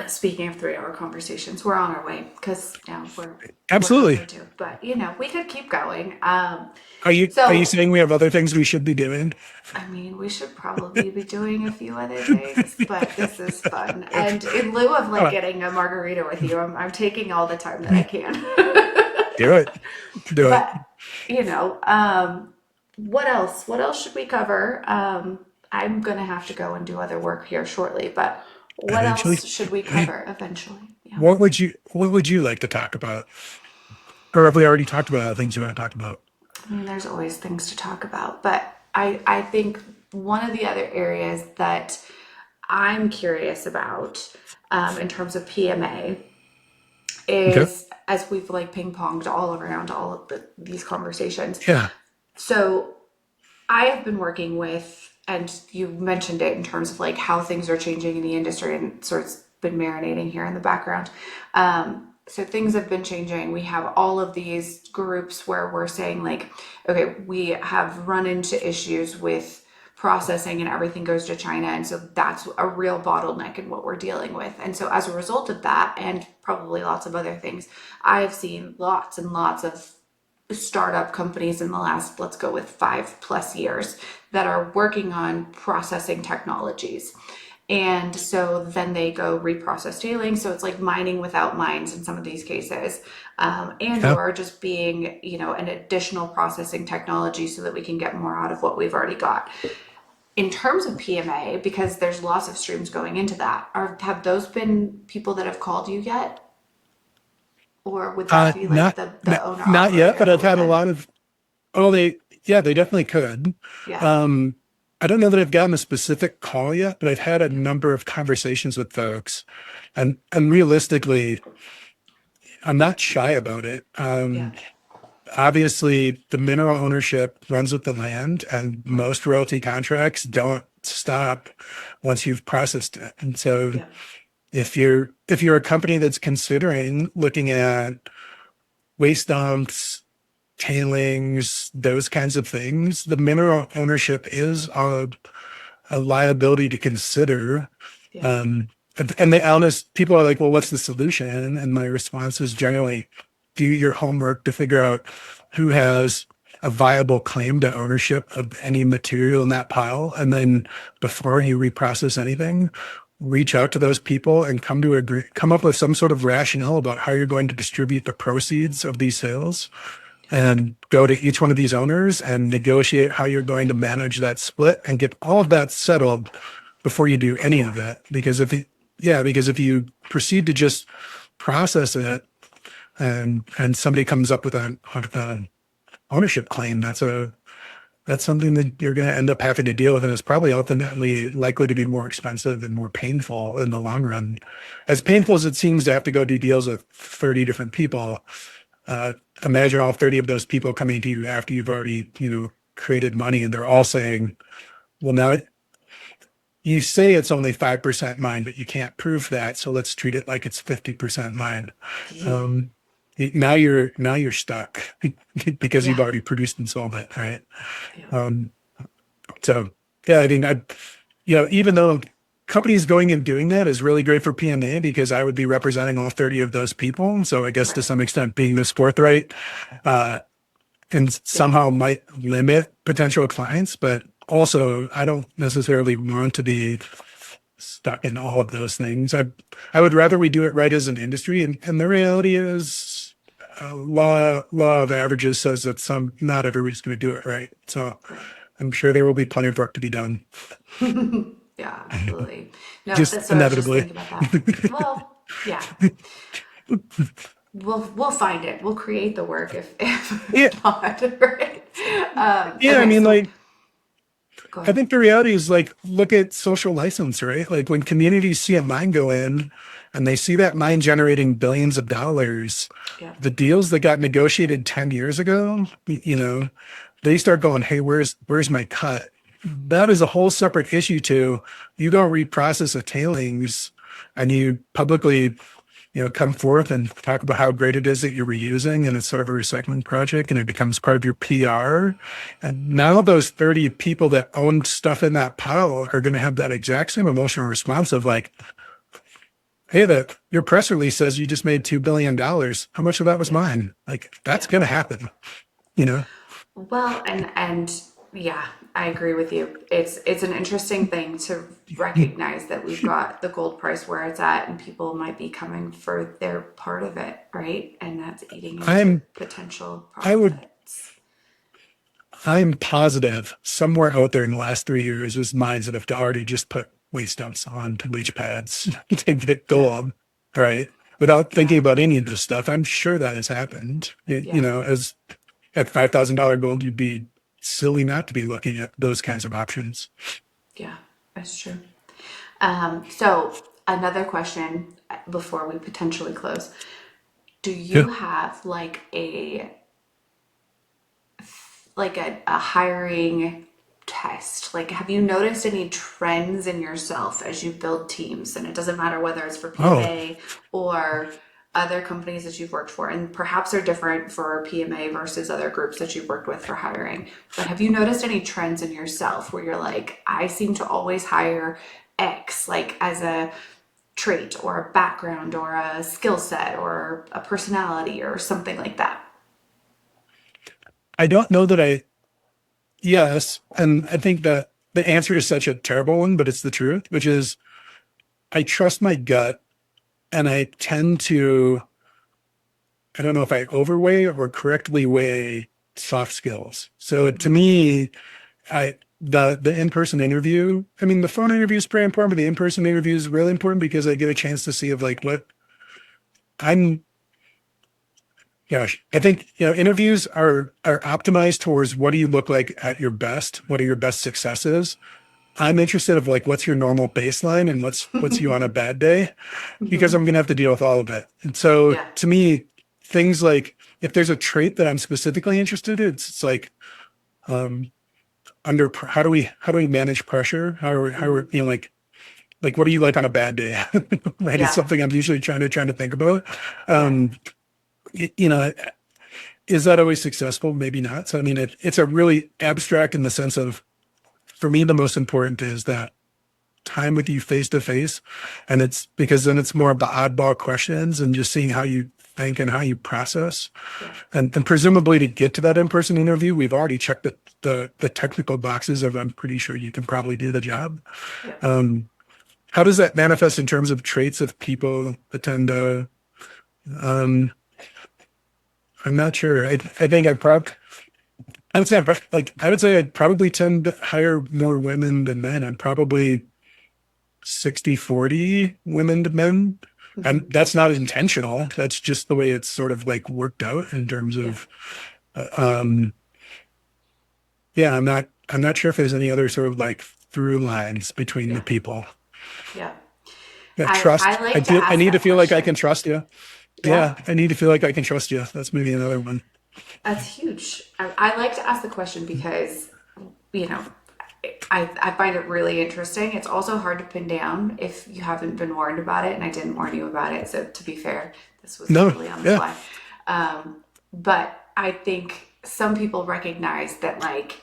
B: speaking of 3-hour conversations, we're on our way because now we're halfway
A: Absolutely.
B: to. But we could keep going.
A: Are you
B: So
A: saying we have other things we should be doing?
B: I mean, we should probably be doing a few other things, but this is fun. And in lieu of like
A: Uh,
B: getting a margarita with you, I'm taking all the time that I can.
A: Do it. Do it.
B: But what else? What else should we cover? I'm gonna have to go and do other work here shortly, but what
A: Eventually.
B: else should we cover eventually? Yeah.
A: What would you like to talk about? Or have we already talked about other things you want to talk about?
B: I mean, there's always things to talk about, but I think one of the other areas that I'm curious about in terms of PMA
A: Okay.
B: is as we've like ping ponged all around all of these conversations.
A: Yeah.
B: So I have been working with, and you mentioned it in terms of like how things are changing in the industry and sort of been marinating here in the background. So things have been changing. We have all of these groups where we're saying like, okay, we have run into issues with processing and everything goes to China. And so that's a real bottleneck in what we're dealing with. And so as a result of that, and probably lots of other things, I have seen lots and lots of startup companies in the last, let's go with 5+ years, that are working on processing technologies. And so then they go reprocess tailings. So it's like mining without mines in some of these cases, and
A: Yeah.
B: or just being, an additional processing technology so that we can get more out of what we've already got. In terms of PMA, because there's lots of streams going into that, have those been people that have called you yet? Or would that be like
A: Not,
B: the owner
A: not yet,
B: operator
A: but
B: that
A: I've
B: would
A: had a
B: then?
A: lot of, oh, they definitely could.
B: Yeah.
A: I don't know that I've gotten a specific call yet, but I've had a number of conversations with folks, and realistically, I'm not shy about it.
B: Yeah.
A: Obviously, the mineral ownership runs with the land, and most royalty contracts don't stop once you've processed it. And so,
B: Yeah.
A: if you're a company that's considering looking at waste dumps, tailings, those kinds of things, the mineral ownership is a liability to consider.
B: Yeah.
A: And the honest people are like, well, what's the solution? And my response is generally do your homework to figure out who has a viable claim to ownership of any material in that pile. And then before you reprocess anything, reach out to those people and come up with some sort of rationale about how you're going to distribute the proceeds of these sales, and go to each one of these owners and negotiate how you're going to manage that split and get all of that settled before you do any of that. Because if you proceed to just process it and somebody comes up with an ownership claim, that's something that you're going to end up having to deal with, and it's probably ultimately likely to be more expensive and more painful in the long run. As painful as it seems to have to go do deals with 30 different people, imagine all 30 of those people coming to you after you've already, created money, and they're all saying, well, now you say it's only 5% mine, but you can't prove that. So let's treat it like it's 50% mine. Um, now you're stuck because you've
B: Yeah.
A: already produced and sold it, right?
B: Yeah.
A: Um, so yeah, I mean, even though companies going and doing that is really great for PMA because I would be representing all 30 of those people. So I guess to
B: Right.
A: some extent being this forthright, and somehow might limit potential clients, but also I don't necessarily want to be stuck in all of those things. I would rather we do it right as an industry, and the reality is, law of averages says that not everybody's going to do it right. So
B: Right.
A: I'm sure there will be plenty of work to be done,
B: Yeah, absolutely. No,
A: just
B: that's what I was just
A: inevitably.
B: thinking about that. Well, yeah, we'll find it. We'll create the work
A: Yeah,
B: if not, right?
A: yeah. I
B: Okay,
A: mean,
B: so
A: like,
B: go
A: I
B: ahead.
A: think the reality is like, look at social license, right? Like when communities see a mine go in and they see that mine generating billions of dollars,
B: Yeah,
A: the deals that got negotiated 10 years ago, they start going, hey, where's my cut? That is a whole separate issue too. You don't reprocess a tailings and you publicly, come forth and talk about how great it is that you're reusing and it's sort of a recycling project and it becomes part of your PR. And now those 30 people that own stuff in that pile are going to have that exact same emotional response of like, hey, your press release says you just made $2 billion. How much of that was mine? Like, that's going to happen,
B: Well, and yeah, I agree with you. It's an interesting thing to recognize that we've got the gold price where it's at, and people might be coming for their part of it, right? And that's eating into potential profits.
A: I'm positive somewhere out there in the last 3 years was mines that have already just put waste dumps on to leach pads to get gold, right? Without thinking about any of this stuff. I'm sure that has happened. As at $5,000 gold, you'd be silly not to be looking at those kinds of options.
B: Yeah, that's true. So another question before we potentially close. Do you have like a hiring test? Like, have you noticed any trends in yourself as you build teams? And it doesn't matter whether it's for PMA or other companies that you've worked for, and perhaps they're different for PMA versus other groups that you've worked with for hiring. But have you noticed any trends in yourself where you're like, I seem to always hire X, like as a trait or a background or a skill set or a personality or something like that?
A: I don't know that yes. And I think that the answer is such a terrible one, but it's the truth, which is I trust my gut and I tend to, I don't know if I overweigh or correctly weigh soft skills. So to me, the in-person interview, I mean, the phone interview is pretty important, but the in-person interview is really important because I get a chance to see of like what I think, interviews are optimized towards what do you look like at your best? What are your best successes? I'm interested of like, what's your normal baseline and what's you on a bad day? Because I'm going to have to deal with all of it. And so to me, things like if there's a trait that I'm specifically interested in, it's like, how do we manage pressure? How are like what are you like on a bad day? Right. It's something I'm usually trying to think about. Is that always successful? Maybe not. So, I mean, it's a really abstract in the sense of, for me, the most important is that time with you face to face. And it's because then it's more of the oddball questions and just seeing how you think and how you process. And presumably to get to that in-person interview, we've already checked the technical boxes of, I'm pretty sure you can probably do the job. How does that manifest in terms of traits of people that tend to, I'm not sure. I think I would say I'd probably tend to hire more women than men. I'm probably 60-40 women to men. And that's not intentional. That's just the way it's sort of like worked out in terms of, I'm not sure if there's any other sort of like through lines between the people. Trust. I need to feel like I can trust you. I need to feel like I can trust you. That's maybe another one.
B: That's huge. I like to ask the question because, I find it really interesting. It's also hard to pin down if you haven't been warned about it, and I didn't warn you about it. So to be fair, this was totally on the fly. But I think some people recognize that like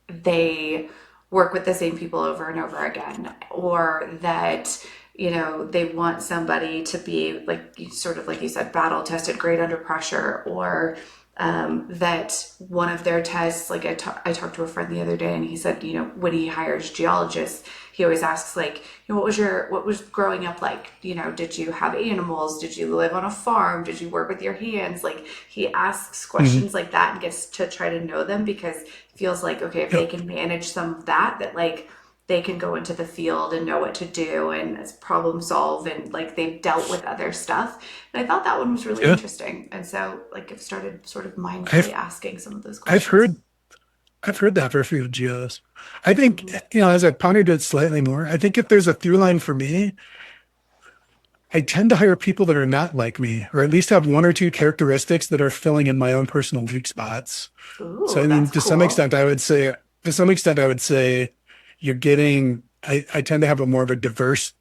B: they work with the same people over and over again, or that they want somebody to be like sort of like you said, battle tested, great under pressure, or that one of their tests, like I talked to a friend the other day and he said, when he hires geologists, he always asks like, what was growing up like? Did you have animals? Did you live on a farm? Did you work with your hands? Like he asks questions like that and gets to try to know them because it feels like, okay, if they can manage some of that like they can go into the field and know what to do and problem solve, and like they've dealt with other stuff. And I thought that one was really interesting. And so like I've started sort of mindfully asking some of those questions.
A: I've heard that for a few geos. I think, as I pondered it slightly more, I think if there's a through line for me, I tend to hire people that are not like me, or at least have one or two characteristics that are filling in my own personal weak spots. So
B: Ooh,
A: I mean,
B: that's cool.
A: to some extent, I would say you're getting, I tend to have a more of a diverse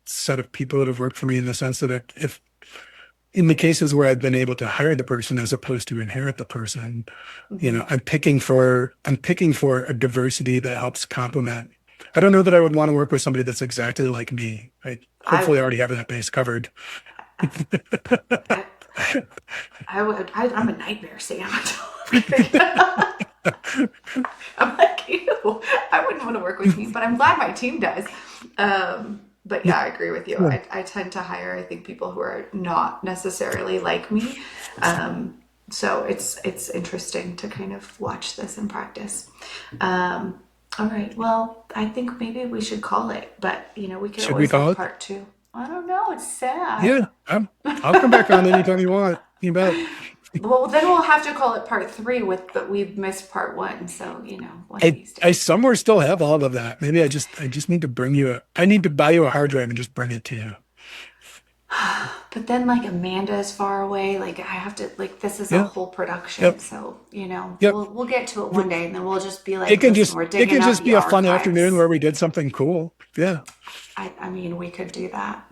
A: set of people that have worked for me in the sense that if in the cases where I've been able to hire the person as opposed to inherit the person,
B: Hmm.
A: I'm picking for a diversity that helps complement. I don't know that I would want to work with somebody that's exactly like me. I
B: I,
A: hopefully already have that base covered.
B: I, I would. I'm a nightmare, Sam. I'm kidding. I'm like you. I wouldn't want to work with you, but I'm glad my team does. But yeah, I agree with you.
A: Yeah.
B: I tend to hire, I think, people who are not necessarily like me. So it's interesting to kind of watch this in practice. All right. Well, I think maybe we should call it, but we could
A: Should we
B: always
A: call
B: have
A: it?
B: part two. I don't know. It's sad.
A: Yeah, I'll come back on anytime you want. You bet.
B: Well, then we'll have to call it part three but we've missed part one. So, one of these
A: I
B: days.
A: somewhere still have all of that. Maybe I just need to I need to buy you a hard drive and just bring it to you.
B: But then, like, Amanda is far away. Like, I have to, like, this is a
A: Yeah.
B: whole production.
A: Yep.
B: So,
A: Yep.
B: we'll get to it one day and then we'll just be like, listen, we're
A: It
B: digging
A: can
B: up
A: just
B: the
A: be a fun afternoon
B: archives.
A: where we did something cool. Yeah.
B: I mean, we could do that.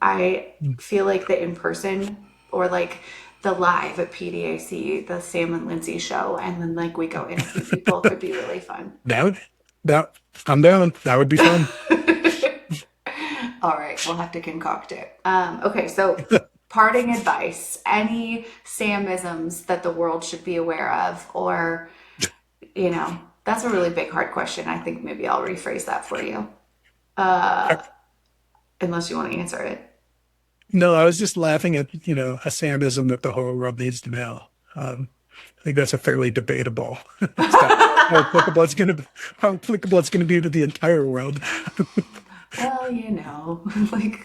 B: I feel like the in person or like the live at PDAC, the Sam and Lindsay show, and then like we go interview people could be really fun.
A: That would that I'm down. That would be fun.
B: All right, we'll have to concoct it. Okay, so parting advice, any Samisms that the world should be aware of, or, that's a really big, hard question. I think maybe I'll rephrase that for you, unless you want to answer it.
A: No, I was just laughing at, a Samism that the whole world needs to know. I think that's a fairly debatable stuff. How applicable it's gonna be to the entire world.
B: Well, like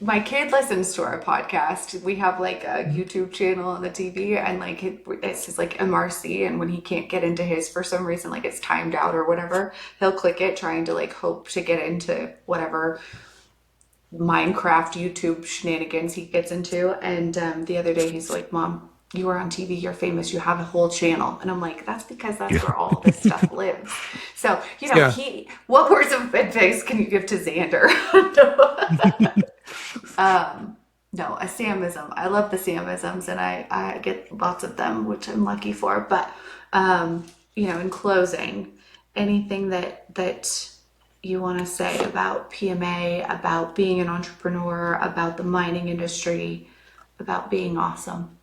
B: my kid listens to our podcast. We have like a YouTube channel on the TV, and like it's just like MRC. And when he can't get into his for some reason, like it's timed out or whatever, he'll click it trying to like hope to get into whatever Minecraft YouTube shenanigans he gets into. And the other day he's like, "Mom, you are on TV, you're famous, you have a whole channel." And I'm like, that's because that's where all this stuff lives. So,
A: Yeah.
B: what words of advice can you give to Xander? No, a Samism. I love the Samisms and I get lots of them, which I'm lucky for. But, in closing, anything that you want to say about PMA, about being an entrepreneur, about the mining industry, about being awesome?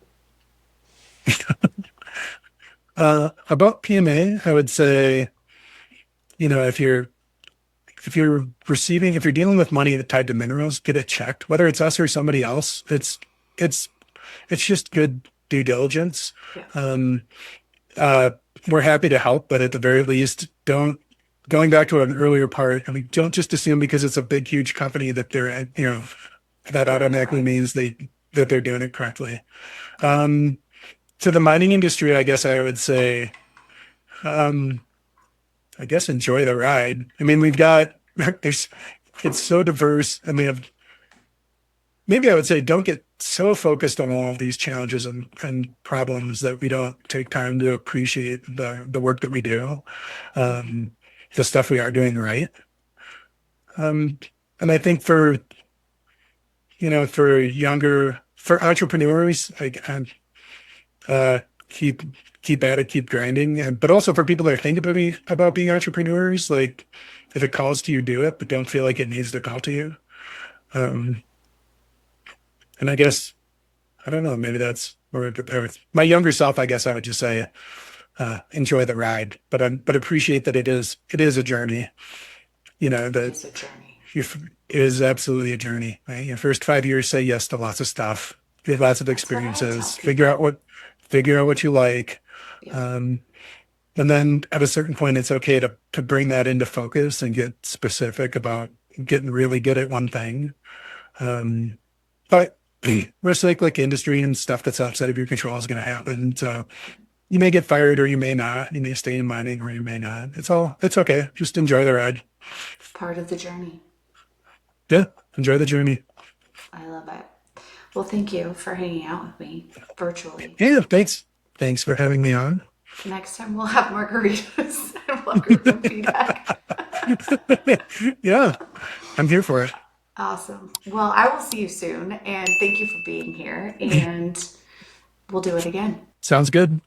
A: About PMA, I would say, if you're dealing with money tied to minerals, get it checked. Whether it's us or somebody else, it's just good due diligence.
B: Yeah.
A: We're happy to help, but at the very least, going back to an earlier part, I mean, don't just assume because it's a big, huge company that that automatically means that they're doing it correctly. To the mining industry, I guess I would say, enjoy the ride. I mean, it's so diverse, and maybe I would say, don't get so focused on all of these challenges and problems that we don't take time to appreciate the work that we do, the stuff we are doing right. And I think for entrepreneurs, keep at it, keep grinding. But also for people that are thinking about being entrepreneurs, like if it calls to you, do it, but don't feel like it needs to call to you. And I guess, I don't know, maybe that's, or my younger self, I guess I would just say, enjoy the ride, but appreciate that it is a journey, that
B: It's a journey.
A: it is absolutely a journey, right? Your first 5 years, say yes to lots of stuff, get lots of
B: That's what I tell
A: experiences,
B: people.
A: figure out what you like.
B: Yeah.
A: And then at a certain point, it's okay to bring that into focus and get specific about getting really good at one thing. But with like industry and stuff that's outside of your control is going to happen. So you may get fired or you may not. You may stay in mining or you may not. It's okay. Just enjoy the ride.
B: Part of the journey.
A: Yeah. Enjoy the journey.
B: I love it. Well, thank you for hanging out with me virtually.
A: Yeah, thanks. Thanks for having me on.
B: Next time we'll have margaritas and we'll have group and feedback.
A: Yeah, I'm here for it.
B: Awesome. Well, I will see you soon, and thank you for being here, and we'll do it again.
A: Sounds good.